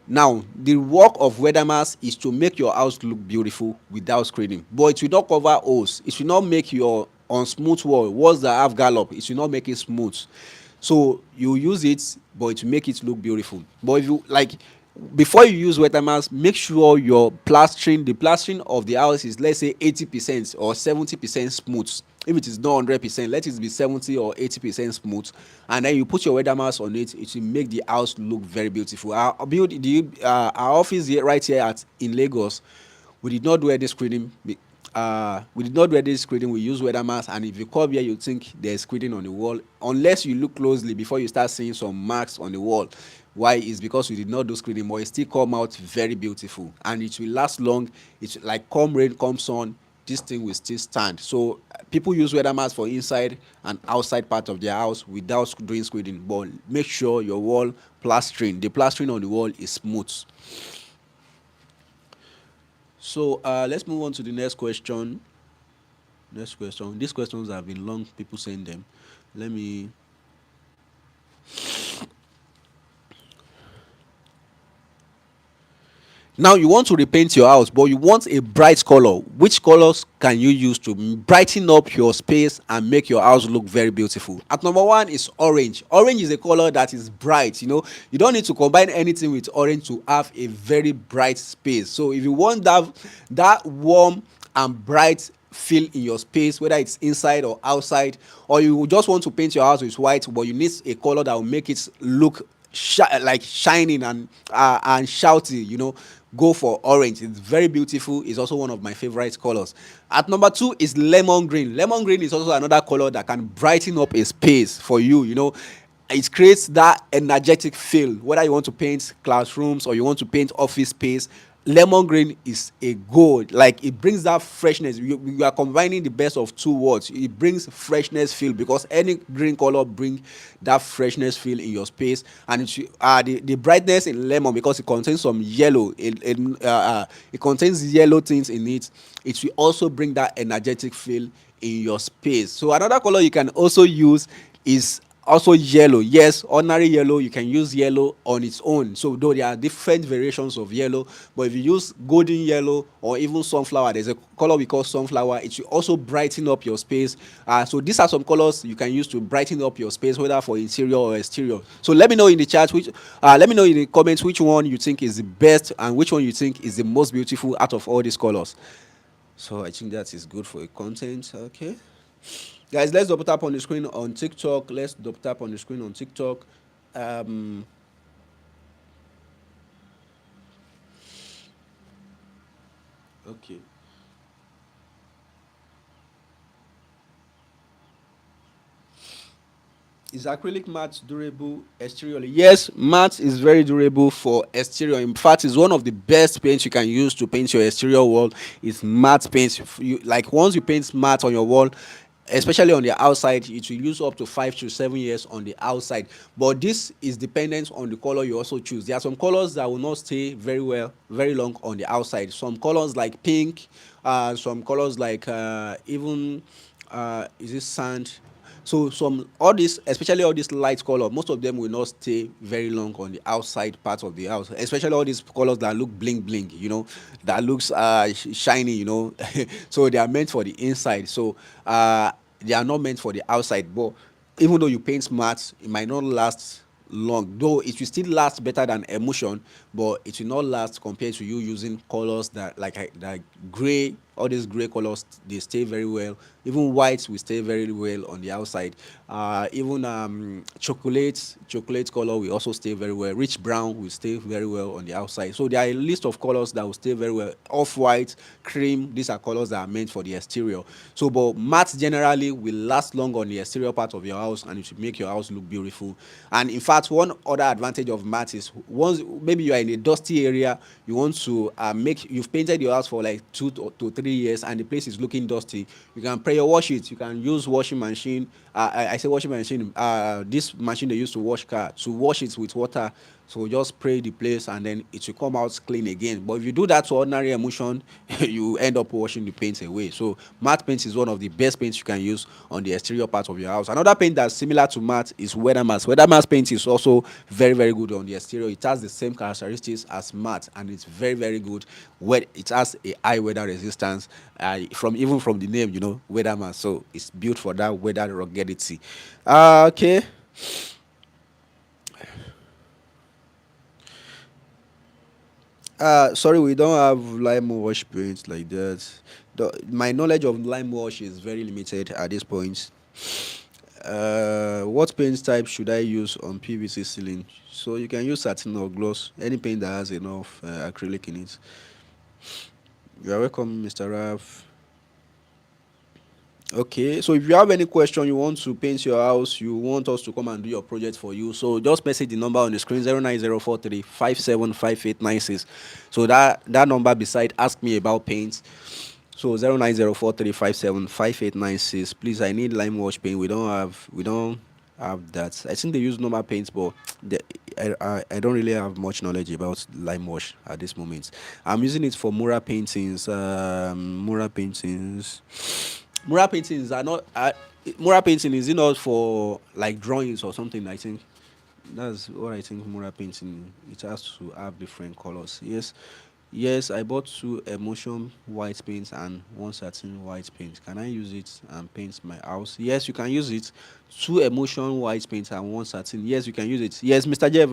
Now, the work of weather mask is to make your house look beautiful without screening, but it will not cover holes. It will not make your on smooth wall walls that have gallop. It will not make it smooth. So you use it, but it will make it look beautiful. But if you like, before you use weather mask, make sure your plastering, the plastering of the house is, let's say, 80% or 70% smooth. If it is not 100%, let it be 70 or 80% smooth, and then you put your weather mask on it. It will make the house look very beautiful. Our office here, right here at in Lagos, we did not do any screening. We did not do any screening. We use weather mask, and if you come here, you think there's screening on the wall, unless you look closely before you start seeing some marks on the wall. Why? Is because we did not do screening, but it still come out very beautiful, and it will last long. It's like come rain, come sun, this thing will still stand. So people use weather mask for inside and outside part of their house without doing screening. But make sure your wall plastering, the plastering on the wall is smooth. So let's move on to the next question. Next question. These questions have been long. People saying them. Let me. Now you want to repaint your house, but you want a bright color. Which colors can you use to brighten up your space and make your house look very beautiful? At number one is orange. Orange is a color that is bright. You don't need to combine anything with orange to have a very bright space. So if you want that warm and bright feel in your space, whether it's inside or outside, or you just want to paint your house with white, but you need a color that will make it look like shining and shouty, go for orange. It's very beautiful. It's also one of my favorite colors. At number two is lemon green. Lemon green is also another color that can brighten up a space for you. It creates that energetic feel, whether you want to paint classrooms or you want to paint office space. Lemon green is a gold. Like, it brings that freshness. You are combining the best of two worlds. It brings freshness feel, because any green color bring that freshness feel in your space. And the brightness in lemon, because it contains some yellow, it contains yellow things in it. It will also bring that energetic feel in your space. So another color you can also use is also yellow. Yes, ordinary yellow, you can use yellow on its own. So though there are different variations of yellow, but if you use golden yellow or even sunflower, there's a color we call sunflower. It will also brighten up your space. So these are some colors you can use to brighten up your space, whether for interior or exterior. So let me know in the chat let me know in the comments which one you think is the best and which one you think is the most beautiful out of all these colors. So I think that is good for a content. Okay, guys, let's double tap on the screen on TikTok. Let's double tap on the screen on TikTok. Um, okay. Is acrylic matte durable exteriorly? Yes, matte is very durable for exterior. In fact, it's one of the best paints you can use to paint your exterior wall. It's matte paint. Like, once you paint matte on your wall, especially on the outside, it will use up to 5 to 7 years on the outside. But this is dependent on the color you also choose. There are some colors that will not stay very well, very long on the outside. Some colors like pink, some colors like even is this sand? So some all this, especially all this light color, most of them will not stay very long on the outside part of the house. Especially all these colors that look bling bling, that looks shiny, so they are meant for the inside. So they are not meant for the outside. But even though you paint matte, it might not last long, though it will still last better than emulsion, but it will not last compared to you using colors that like gray. All these gray colors, they stay very well. Even whites will stay very well on the outside. Even chocolate color will also stay very well. Rich brown will stay very well on the outside. So there are a list of colors that will stay very well. Off white, cream, these are colors that are meant for the exterior. So but matte generally will last long on the exterior part of your house, and it will make your house look beautiful. And in fact, one other advantage of matte is, once maybe you are in a dusty area, you want to make you've painted your house for like 2 to 3 2 3 years and the place is looking dusty, you can pre-wash it. You can use washing machine. I say washing machine. This machine they use to wash car, to wash it with water. So just spray the place and then it will come out clean again. But if you do that to ordinary emulsion, you end up washing the paint away. So matte paint is one of the best paints you can use on the exterior part of your house. Another paint that's similar to matte is weather mask. Weather mask paint is also very very good on the exterior. It has the same characteristics as matte and it's very very good. It has a high weather resistance, from even from the name, weather mask. So it's built for that weather ruggedity. Okay. Sorry, we don't have lime wash paint like that. My knowledge of lime wash is very limited at this point. What paint type should I use on PVC ceiling? So you can use satin or gloss, any paint that has enough acrylic in it. You are welcome, Mr. Raf. Okay, so if you have any question, you want to paint your house, you want us to come and do your project for you, so just message the number on the screen, 09043575896. So that number beside ask me about paint. So 09043575896. Please, I need lime wash paint. We don't have that. I think they use normal paints, but I don't really have much knowledge about lime wash at this moment. I'm using it for mural paintings. Mural paintings are not. Mural painting is it not for like drawings or something? I think that's what I think. Mural painting, it has to have different colors. Yes, yes. I bought two emulsion white paints and one satin white paint. Can I use it and paint my house? Yes, you can use it. Two emulsion white paints and one satin. Yes, you can use it. Yes, Mr. Jeff.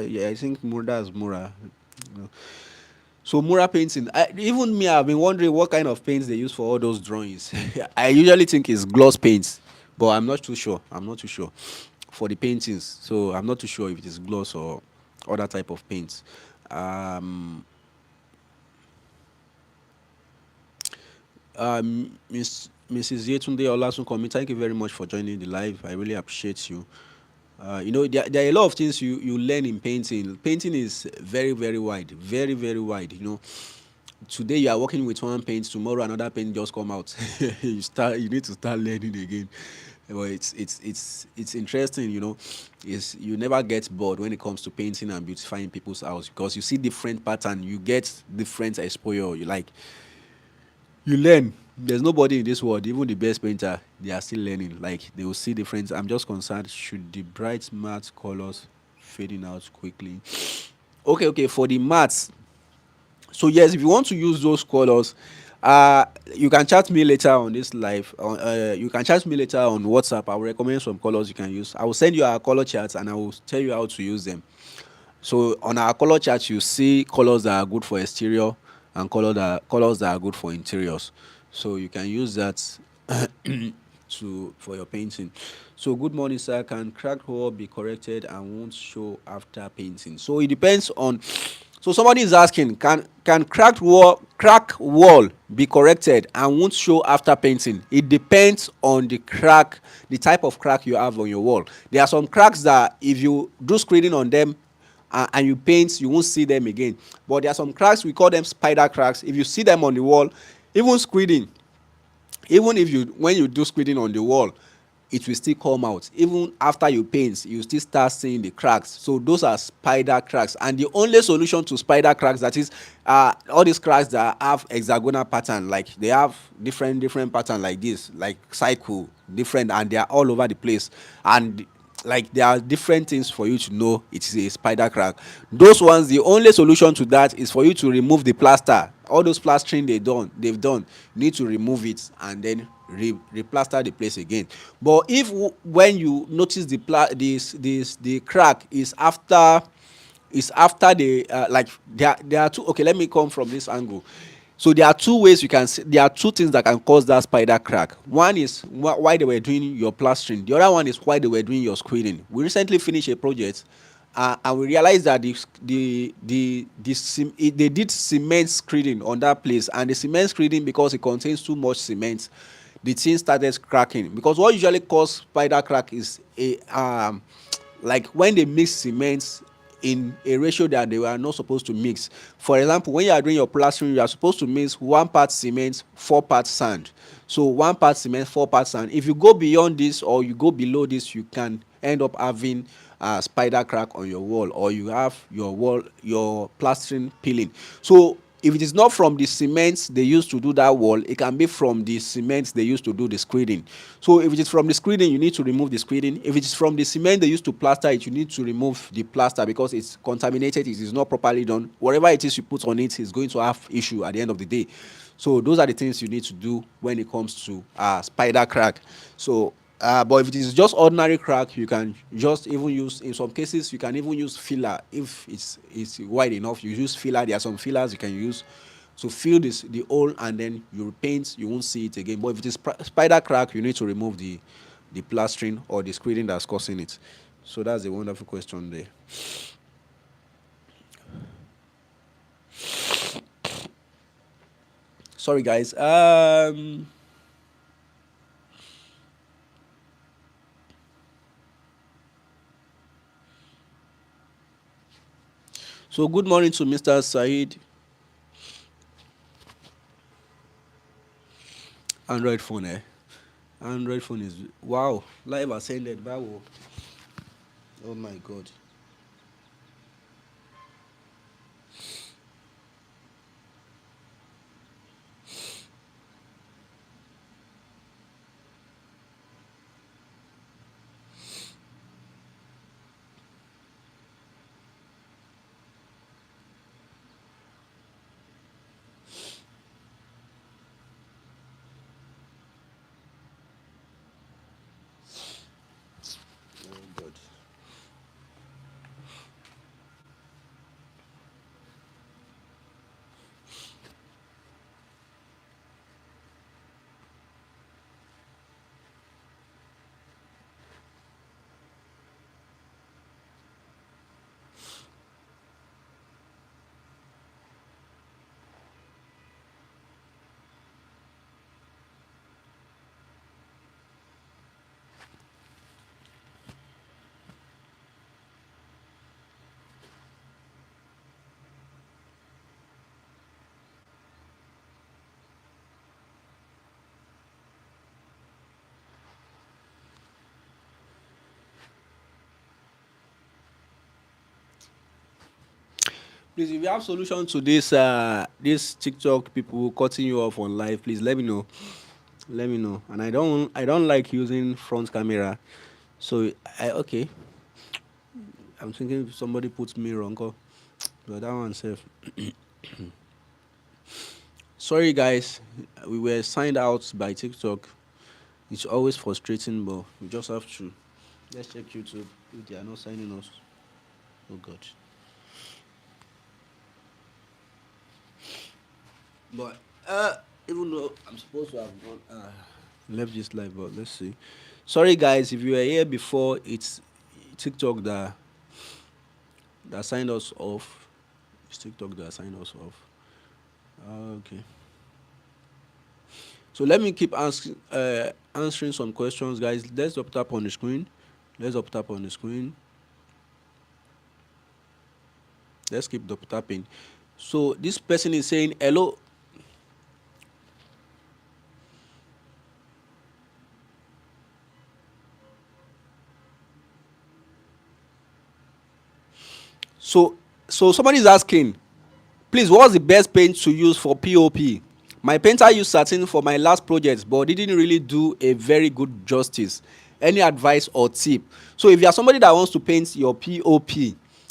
Yeah, I think Mura is Mura. So mural painting, even me, I've been wondering what kind of paints they use for all those drawings. I usually think it's gloss paints, but I'm not too sure. I'm not too sure for the paintings. So I'm not too sure if it is gloss or other type of paints. Um, Mrs. Yetunde Olasunkomi, thank you very much for joining the live. I really appreciate you. There are a lot of things you learn in painting. Painting is very very wide, very very wide. Today you are working with one paint, tomorrow another paint just come out. You need to start learning again. But it's interesting. Is you never get bored when it comes to painting and beautifying people's house, because you see different pattern, you get different exposure. You learn. There's nobody in this world, even the best painter, they are still learning. Like they will see difference. I'm just concerned, should the bright matte colors fading out quickly? Okay, for the mattes. So yes, if you want to use those colors, you can chat me later on this live. You can chat me later on WhatsApp. I will recommend some colors you can use. I will send you our color charts and I will tell you how to use them. So on our color chart, you see colors that are good for exterior and colors that are good for interiors. So you can use that to for your painting. So good morning, sir. Can cracked wall be corrected and won't show after painting? So it depends on. So somebody is asking, can crack wall be corrected and won't show after painting? It depends on the type of crack you have on your wall. There are some cracks that if you do screening on them and you paint, you won't see them again. But there are some cracks, we call them spider cracks. If you see them on the wall, even screening, even if you when you do screening on the wall, it will still come out. Even after you paint, you still start seeing the cracks. So those are spider cracks, and the only solution to spider cracks, that is all these cracks that have hexagonal pattern, like they have different pattern like this, like cycle different, and they are all over the place, and like there are different things for you to know it's a spider crack. Those ones, the only solution to that is for you to remove the plaster. All those plastering they've done, you need to remove it and then replaster the place again. But if when you notice the crack is after the like there are two. Okay, let me come from this angle. So there are two ways you can see, there are two things that can cause that spider crack. One is why they were doing your plastering. The other one is why they were doing your screening. We recently finished a project, and we realized that they did cement screening on that place, and the cement screening, because it contains too much cement, the thing started cracking. Because what usually cause spider crack is a like when they mix cement in a ratio that they were not supposed to mix. For example, when you are doing your plastering, you are supposed to mix 1 part cement, 4 parts sand. So 1 part cement, 4 parts sand. If you go beyond this or you go below this, you can end up having a spider crack on your wall, or you have your plastering peeling. So if it is not from the cement they used to do that wall, it can be from the cement they used to do the screeding. So if it is from the screeding, you need to remove the screeding. If it is from the cement they used to plaster it, you need to remove the plaster because it's contaminated, it is not properly done. Whatever it is you put on it is going to have issue at the end of the day. So those are the things you need to do when it comes to spider crack. So but if it is just ordinary crack, you can just even use, in some cases you can even use filler. If it's wide enough, you use filler. There are some fillers you can use to fill the hole, and then you repaint, you won't see it again. But if it is spider crack, you need to remove the plastering or the screening that's causing it. So that's a wonderful question there. Sorry guys. So good morning to Mr. Said. Android phone, eh? Android phone is, wow, live ascended. Wow. Oh my god. Oh god. Please, if you have solution to this TikTok people cutting you off on live, please let me know. Let me know. And I don't like using front camera. So okay. I'm thinking if somebody puts me wrong. But that one safe. Sorry guys, we were signed out by TikTok. It's always frustrating, but we just have to. Let's check YouTube if they are not signing us. Oh god. But even though I'm supposed to have gone left this live, but let's see. Sorry guys, if you were here before, it's TikTok that signed us off. It's TikTok that signed us off. Okay. So let me keep asking answering some questions, guys. Let's up tap on the screen. Let's up tap on the screen. Let's keep double tapping. So this person is saying hello. So somebody is asking, please, what's the best paint to use for POP? My painter used satin for my last project, but didn't really do a very good justice. Any advice or tip? So if you are somebody that wants to paint your POP,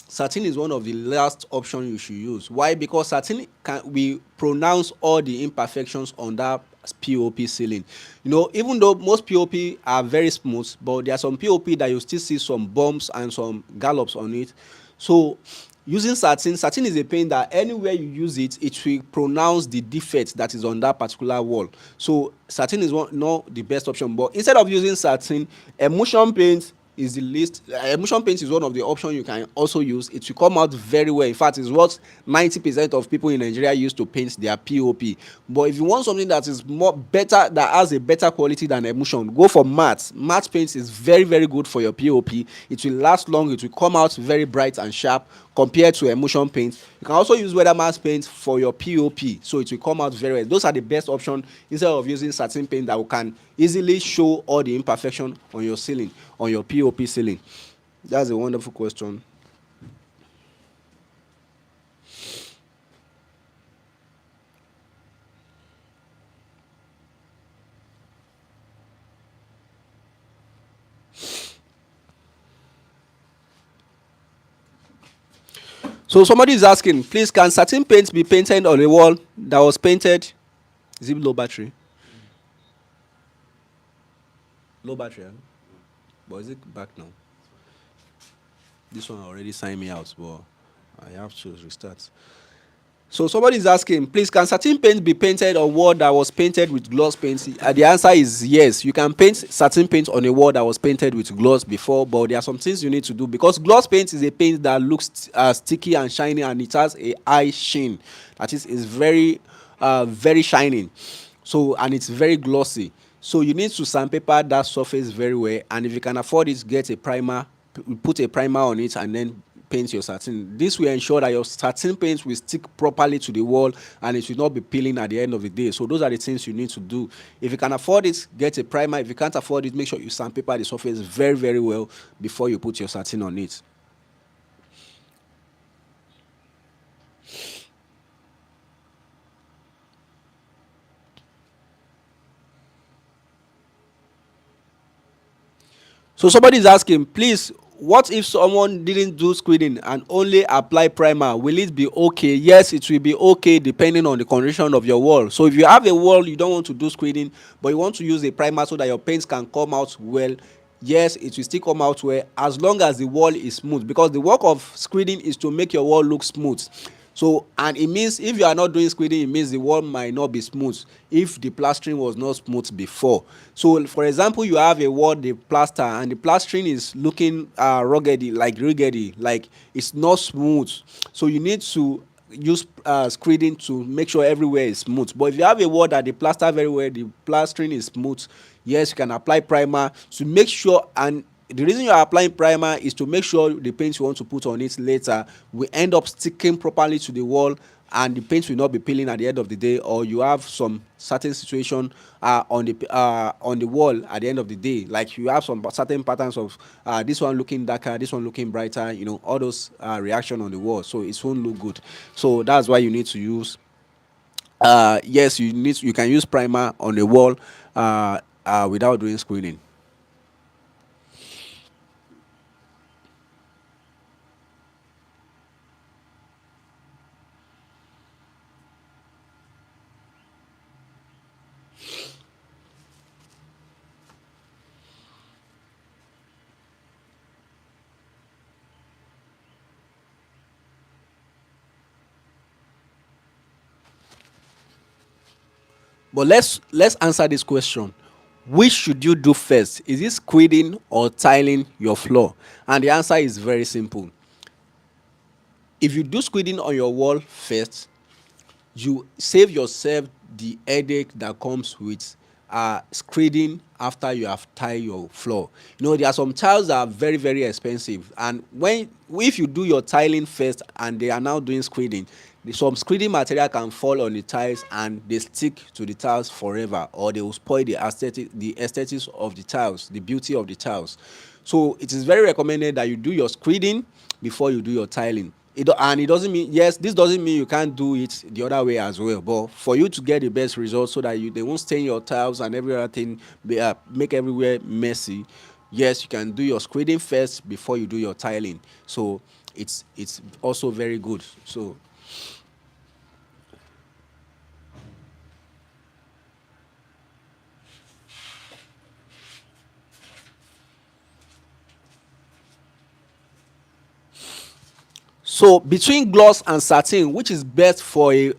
satin is one of the last option you should use. Why? Because satin can we pronounce all the imperfections on that POP ceiling. You know, even though most POP are very smooth, but there are some POP that you still see some bumps and some gallops on it. So using satin is a paint that anywhere you use it, it will pronounce the defect that is on that particular wall. So satin is not the best option, but instead of using satin, emulsion paint is the least. Emulsion paint is one of the options you can also use. It will come out very well. In fact, it's what 90% of people in Nigeria use to paint their pop. But if you want something that is more better, that has a better quality than emulsion, go for matte paint. Is very very good for your pop. It will last long, it will come out very bright and sharp compared to emulsion paint. You can also use weather mask paint for your pop, so it will come out very well. Those are the best option instead of using satin paint that can easily show all the imperfection on your ceiling, on your pop ceiling. That's a wonderful question. So somebody is asking, please, can satin paint be painted on a wall that was painted? Is it low battery? Low battery, huh? But is it back now? This one already signed me out, but I have to restart. So somebody is asking, please, can satin paint be painted on wall that was painted with gloss paint? The answer is yes. You can paint satin paint on a wall that was painted with gloss before, but there are some things you need to do, because gloss paint is a paint that looks sticky and shiny, and it has a high sheen. That is very, very shining. So, and it's very glossy. So you need to sandpaper that surface very well, and if you can afford it, get a primer, put a primer on it, and then paint your satin. This will ensure that your satin paint will stick properly to the wall, and it will not be peeling at the end of the day. So those are the things you need to do. If you can afford it, get a primer. If you can't afford it, make sure you sandpaper the surface very very well before you put your satin on it. So somebody is asking, please, what if someone didn't do screening and only apply primer? Will it be okay? Yes, it will be okay depending on the condition of your wall. So if you have a wall you don't want to do screening, but you want to use a primer so that your paints can come out well, yes, it will still come out well as long as the wall is smooth, because the work of screening is to make your wall look smooth. So, and it means if you are not doing screening, it means the wall might not be smooth if the plastering was not smooth before. So for example, you have a wall, the plaster, and the plastering is looking ruggedy, like riggedy, like it's not smooth. So you need to use screening to make sure everywhere is smooth. But if you have a wall that the plaster very well, the plastering is smooth, yes, you can apply primer to make sure. And the reason you are applying primer is to make sure the paint you want to put on it later will end up sticking properly to the wall, and the paint will not be peeling at the end of the day, or you have some certain situation on the wall at the end of the day, like you have some certain patterns of this one looking darker, this one looking brighter, all those reaction on the wall, so it won't look good. So that's why you need to use yes, you can use primer on the wall without doing screening. But let's answer this question. Which should you do first? Is it screeding or tiling your floor? And the answer is very simple. If you do screeding on your wall first, you save yourself the headache that comes with screeding after you have tiled your floor. There are some tiles that are very very expensive, and if you do your tiling first and they are now doing screeding, some screeding material can fall on the tiles and they stick to the tiles forever, or they will spoil the aesthetics of the tiles, the beauty of the tiles. So it is very recommended that you do your screeding before you do your tiling. And it doesn't mean, yes, this doesn't mean you can't do it the other way as well, but for you to get the best results so that they won't stain your tiles and every other thing, make everywhere messy, yes, you can do your screeding first before you do your tiling. So it's also very good. So between gloss and satin, which is best for a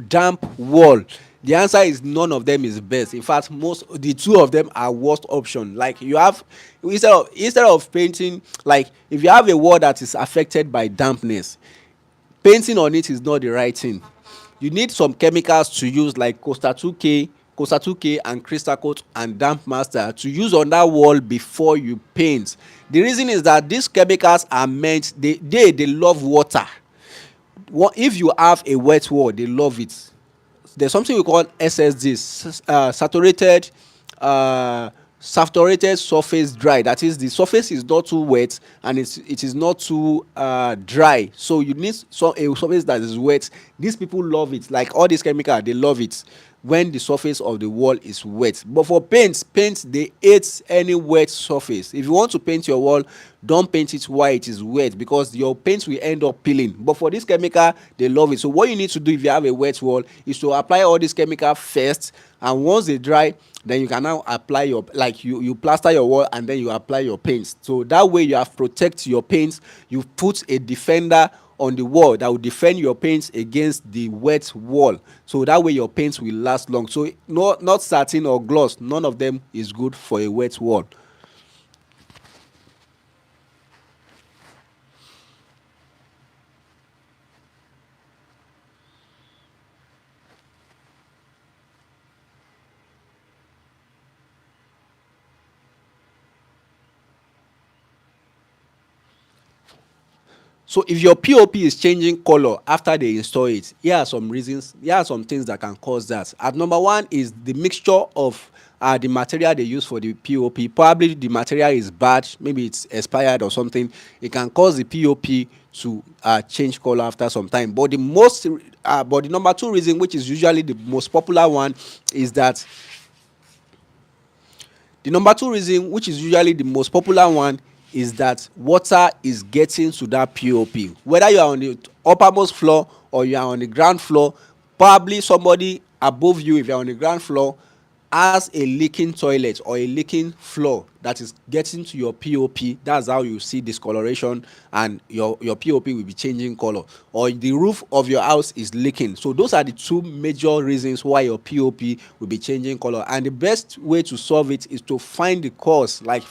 damp wall? The answer is none of them is best. In fact, most the two of them are worst option. Like you have, instead of painting, like if you have a wall that is affected by dampness, painting on it is not the right thing. You need some chemicals to use like Costa 2K and Crystal Coat and Damp Master to use on that wall before you paint. The reason is that these chemicals are meant, they love water. If you have a wet wall, they love it. There's something we call SSD, uh, saturated surface dry. That is, the surface is not too wet and it is not too dry. So you need a surface that is wet. These people love it. Like all these chemicals, they love it when the surface of the wall is wet. But for paint they hate any wet surface. If you want to paint your wall, don't paint it while it is wet, because your paint will end up peeling. But for this chemical, they love it. So what you need to do if you have a wet wall is to apply all this chemical first, and once they dry, then you can now apply your, like you plaster your wall and then you apply your paints. So that way you have protect your paints. You put a defender on the wall that will defend your paints against the wet wall, so that way your paints will last long. So not satin or gloss, none of them is good for a wet wall. So if your pop is changing color after they install it, here are some reasons, here are some things that can cause that. At number one is the mixture of the material they use for the pop. Probably the material is bad, maybe it's expired or something. It can cause the pop to change color after some time. But the number two reason, which is usually the most popular one, is that the number two reason, which is usually the most popular one, is that water is getting to that pop. Whether you are on the uppermost floor or you are on the ground floor, probably somebody above you, if you are on the ground floor, has a leaking toilet or a leaking floor that is getting to your pop. That's how you see discoloration, and your pop will be changing color, or the roof of your house is leaking. So those are the two major reasons why your pop will be changing color. And the best way to solve it is to find the cause. Like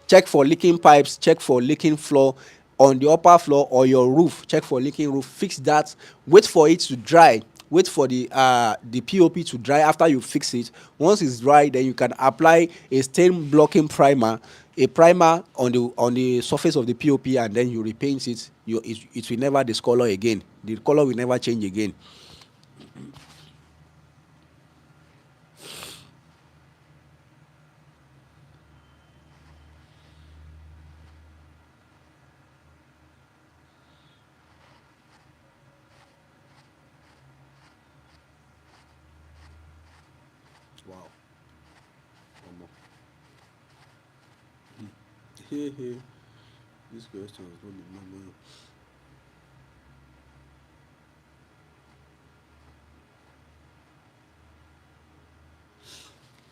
check for leaking pipes, check for leaking floor on the upper floor, or your roof, check for leaking roof, fix that, wait for it to dry, wait for the pop to dry after you fix it. Once it's dry, then you can apply a stain blocking primer, a primer on the surface of the pop, and then you repaint it. It will never discolor again, the color will never change again. Wow. Omo. Hey, hey. This question is not be normal.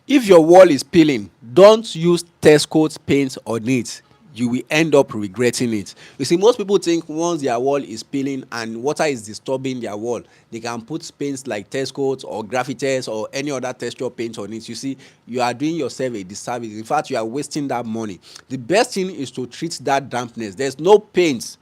If your wall is peeling, don't use test coat paint on it. You will end up regretting it. You see, most people think once their wall is peeling and water is disturbing their wall, they can put paints like test coat or graphites or any other texture paint on it. You see, you are doing yourself a disservice. In fact, you are wasting that money. The best thing is to treat that dampness. There's no paint,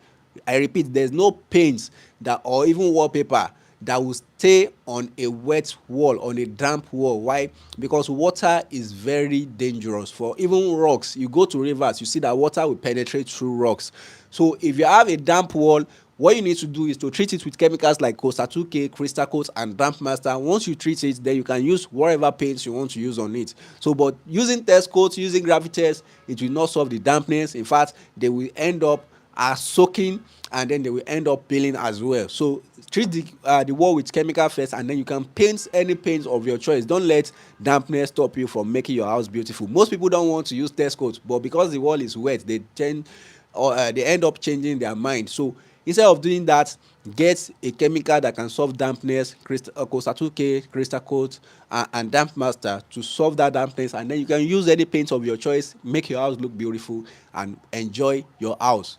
I repeat, there's no paint that, or even wallpaper, that will stay on a wet wall, on a damp wall. Why? Because water is very dangerous. For even rocks, you go to rivers, you see that water will penetrate through rocks. So if you have a damp wall, what you need to do is to treat it with chemicals like Costa 2K, Crystal Coat and Damp Master. Once you treat it, then you can use whatever paints you want to use on it. So but using test coats, using gravitas, it will not solve the dampness. In fact, they will end up are soaking, and then they will end up peeling as well. So treat the wall with chemical first, and then you can paint any paint of your choice. Don't let dampness stop you from making your house beautiful. Most people don't want to use test coat, but because the wall is wet, they tend, or they end up changing their mind. So instead of doing that, get a chemical that can solve dampness, Costa 2K, Crystal Coat, and Damp Master to solve that dampness, and then you can use any paint of your choice, make your house look beautiful, and enjoy your house.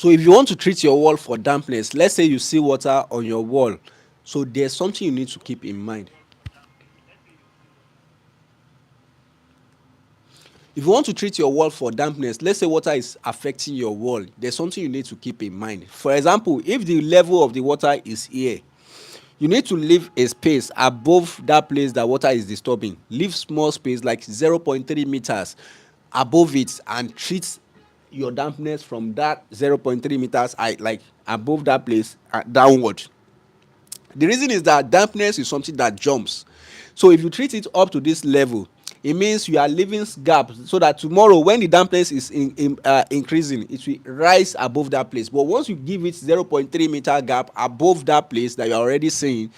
So if you want to treat your wall for dampness, let's say you see water on your wall, so there's something you need to keep in mind. If you want to treat your wall for dampness, let's say water is affecting your wall, there's something you need to keep in mind. For example, if the level of the water is here, you need to leave a space above that place that water is disturbing. Leave small space like 0.3 meters above it and treat your dampness from that 0.3 meters height, like above that place, downward. The reason is that dampness is something that jumps. So if you treat it up to this level, it means you are leaving gap so that tomorrow when the dampness is increasing, it will rise above that place. But once you give it 0.3 meter gap above that place that you are already seeing,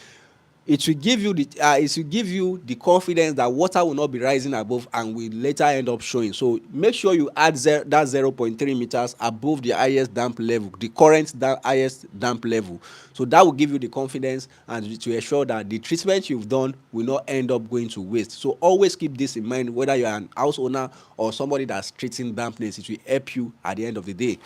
it will give you the confidence that water will not be rising above and will later end up showing. So make sure you add that 0.3 meters above the highest damp level, the current highest damp level. So that will give you the confidence and to ensure that the treatment you've done will not end up going to waste. So always keep this in mind, whether you're an house owner or somebody that's treating dampness. It will help you at the end of the day.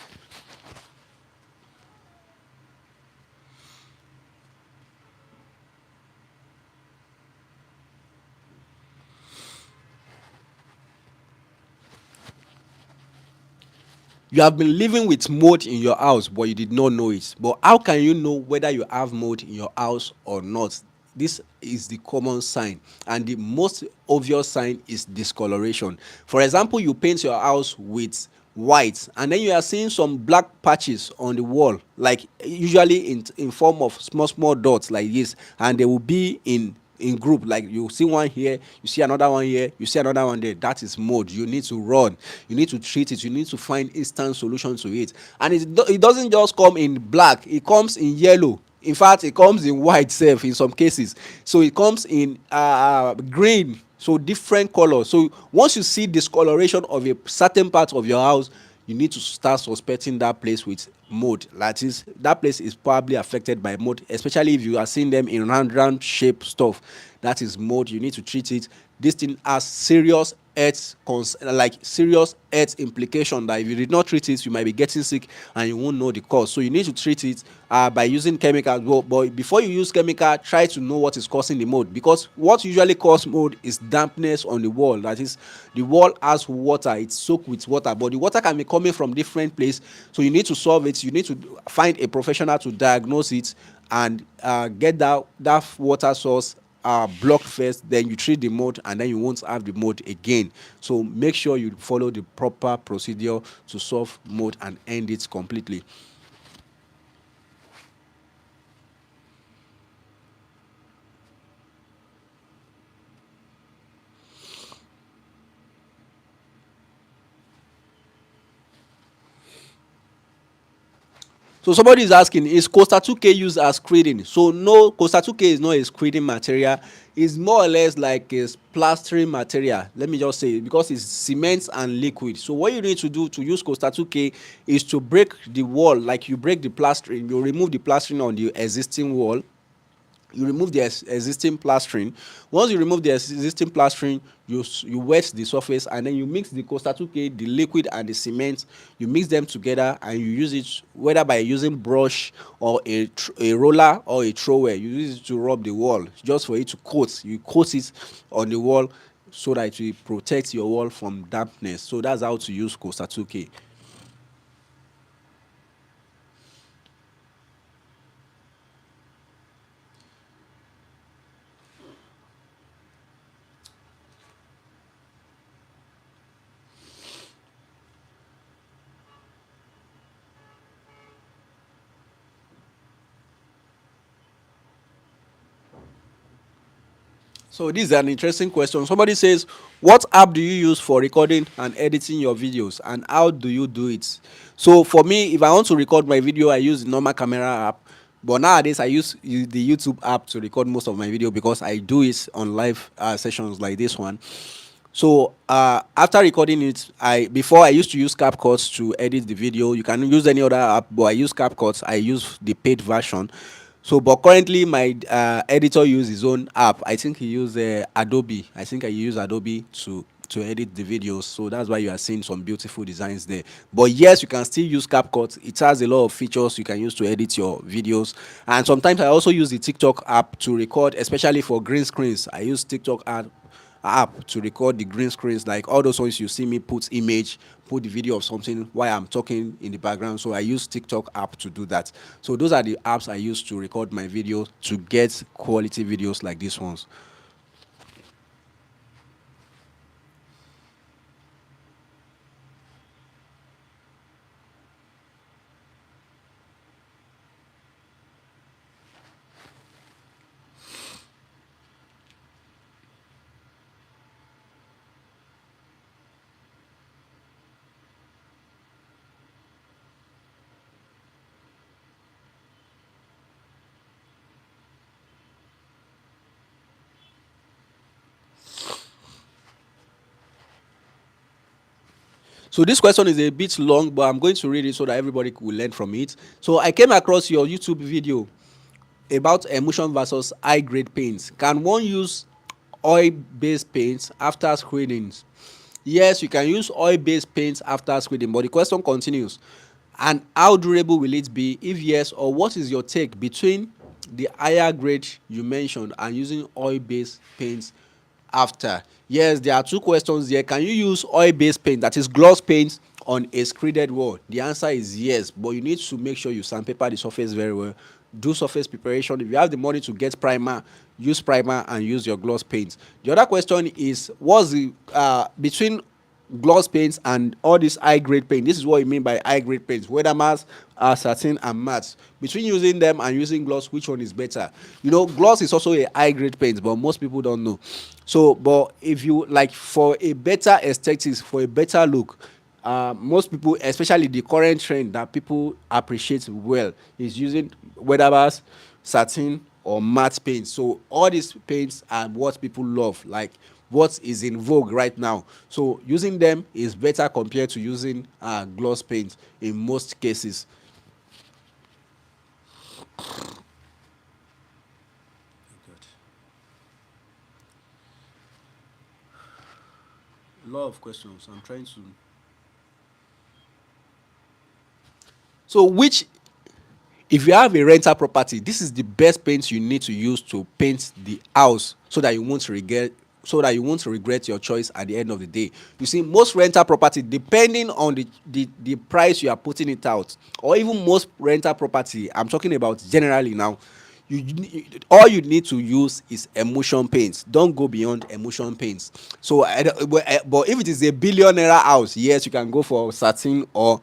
You have been living with mold in your house but you did not know it. But how can you know whether you have mold in your house or not? This is the common sign, and the most obvious sign is discoloration. For example, you paint your house with white and then you are seeing some black patches on the wall, like usually in form of small small dots like this, and they will be in group, like you see one here, you see another one here, you see another one there. That is mold. You need to run, you need to treat it, you need to find instant solution to it. And it doesn't just come in black, it comes in yellow. In fact, it comes in white sef in some cases. So it comes in green, so different colors. So once you see discoloration of a certain part of your house, you need to start suspecting that place with mold. That is, that place is probably affected by mold, especially if you are seeing them in round shape stuff. That is mold. You need to treat it. This thing has serious like serious health implication, that if you did not treat it, you might be getting sick and you won't know the cause. So you need to treat it by using chemicals. But before you use chemical, try to know what is causing the mold, because what usually causes mold is dampness on the wall. That is, the wall has water, it's soaked with water, but the water can be coming from different places. So you need to solve it. You need to find a professional to diagnose it and get that water source blocked first. Then you treat the mold and then you won't have the mold again. So make sure you follow the proper procedure to solve mold and end it completely. So somebody is asking, is Costa 2K used as screening? So no, Costa 2K is not a screening material. It's more or less like a plastering material. Let me just say, because it's cement and liquid. So what you need to do to use Costa 2K is to break the wall, like you break the plastering, you remove the plastering on the existing wall. You remove the existing plastering. Once you remove the existing plastering, you wet the surface and then you mix the Costa 2K, the liquid and the cement. You mix them together and you use it, whether by using brush or a roller or a trowel. You use it to rub the wall, just for it to coat. You coat it on the wall so that it will protect your wall from dampness. So that's how to use Costa 2K. So this is an interesting question. Somebody says, what app do you use for recording and editing your videos, and how do you do it? So for me, if I want to record my video, I use the normal camera app. But nowadays, I use the YouTube app to record most of my video, because I do it on live sessions like this one. So after recording it, I used to use CapCut to edit the video. You can use any other app, but I use CapCut. I use the paid version. So but currently my editor uses his own app. I think he use Adobe. I think I use Adobe to edit the videos, so that's why you are seeing some beautiful designs there. But yes, you can still use CapCut. It has a lot of features you can use to edit your videos. And sometimes I also use the TikTok app to record, especially for green screens. I use TikTok app to record the green screens, like all those ones you see me put image, put the video of something while I'm talking in the background. So I use TikTok app to do that. So those are the apps I use to record my videos to get quality videos like these ones. So this question is a bit long, but I'm going to read it so that everybody will learn from it. So I came across your YouTube video about emulsion versus high grade paints. Can one use oil based paints after screening? Yes, you can use oil based paints after screening, but the question continues. And how durable will it be? If yes, or what is your take between the higher grade you mentioned and using oil based paints after? Yes, there are two questions here. Can you use oil based paint, that is gloss paint, on a screeded wall? The answer is yes, but you need to make sure you sandpaper the surface very well. Do surface preparation. If you have the money to get primer, use primer and use your gloss paint. The other question is, what's the between gloss paints and all this high grade paint? This is what you mean by high grade paints, whether mass, satin and matte. Between using them and using gloss, which one is better? You know, gloss is also a high grade paint, but most people don't know. So but if you like, for a better aesthetics, for a better look, most people, especially the current trend that people appreciate well, is using whether mass, satin or matte paint. So all these paints are what people love, like what is in vogue right now. So using them is better compared to using gloss paint in most cases. A lot of questions. I'm trying to. So which, if you have a rental property, this is the best paint you need to use to paint the house so that you won't regret your choice at the end of the day. You see, most rental property, depending on the price you are putting it out, or even most rental property, I'm talking about generally now, all you need to use is emulsion paints. Don't go beyond emulsion paints. So but if it is a billionaire house, yes, you can go for satin or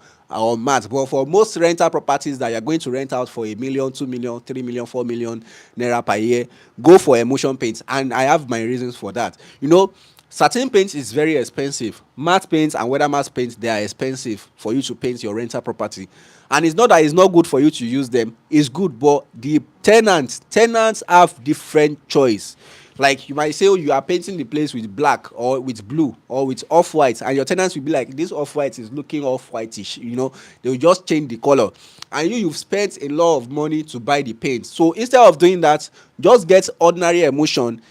matte. But for most rental properties that you're going to rent out for 1 million, 2 million, 3 million, 4 million naira per year, go for emulsion paints. And I have my reasons for that. You know, satin paint is very expensive. Matte paints and weather matte paints, they are expensive for you to paint your rental property. And it's not that it's not good for you to use them. It's good, but the tenants have different choice. Like you might say, oh, you are painting the place with black or with blue or with off white, and your tenants will be like, this off white is looking off whitish. You know, they will just change the color, and you've spent a lot of money to buy the paint. So instead of doing that, just get ordinary emulsion.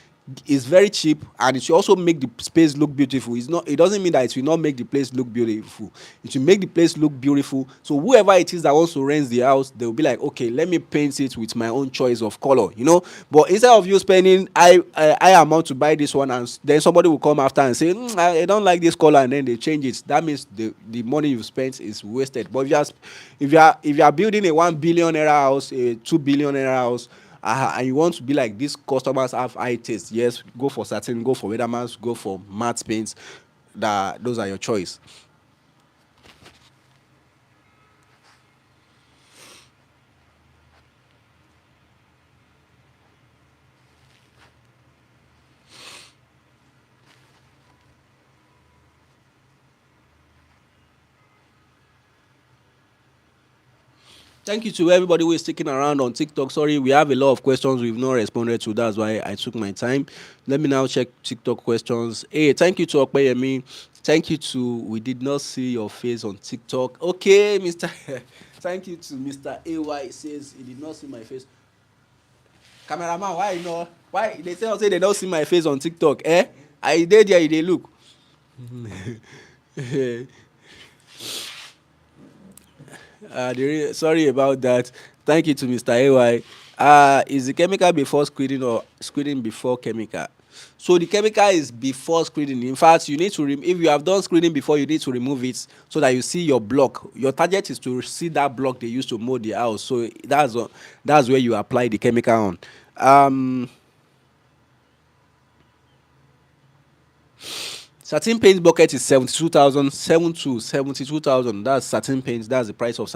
Is very cheap, and it will also make the space look beautiful. It doesn't mean that it will not make the place look beautiful. It will make the place look beautiful. So whoever it is that wants to rent the house, they will be like, okay, let me paint it with my own choice of color, you know. But instead of you spending high amount to buy this one, and then somebody will come after and say, I don't like this color, and then they change it, that means the money you spent is wasted. But if you are building a 1 billion naira house, a 2 billion naira house, and you want to be like these customers have high taste, yes, go for satin, go for weathermans, go for matte paints. That those are your choice. Thank you to everybody who is sticking around on TikTok. Sorry, we have a lot of questions we've not responded to. That's why I took my time. Let me now check TikTok questions. Hey, thank you to Okpeyemi. Thank you to We Did Not See Your Face on TikTok. Okay, Mr. Thank you to Mr. AY. Says he did not see my face. Cameraman, why you know? Why they say they don't see my face on TikTok? Eh? I did there, they look. Sorry about that. Thank you to Mr. AY. Is the chemical before screening or screening before chemical? So the chemical is before screening. In fact, you need to if you have done screening before, you need to remove it so that you see your block. Your target is to see that block they used to mold the house. So that's where you apply the chemical on. Um, Satin paint bucket is 72,000, 72,000. That's satin paint. That's the price of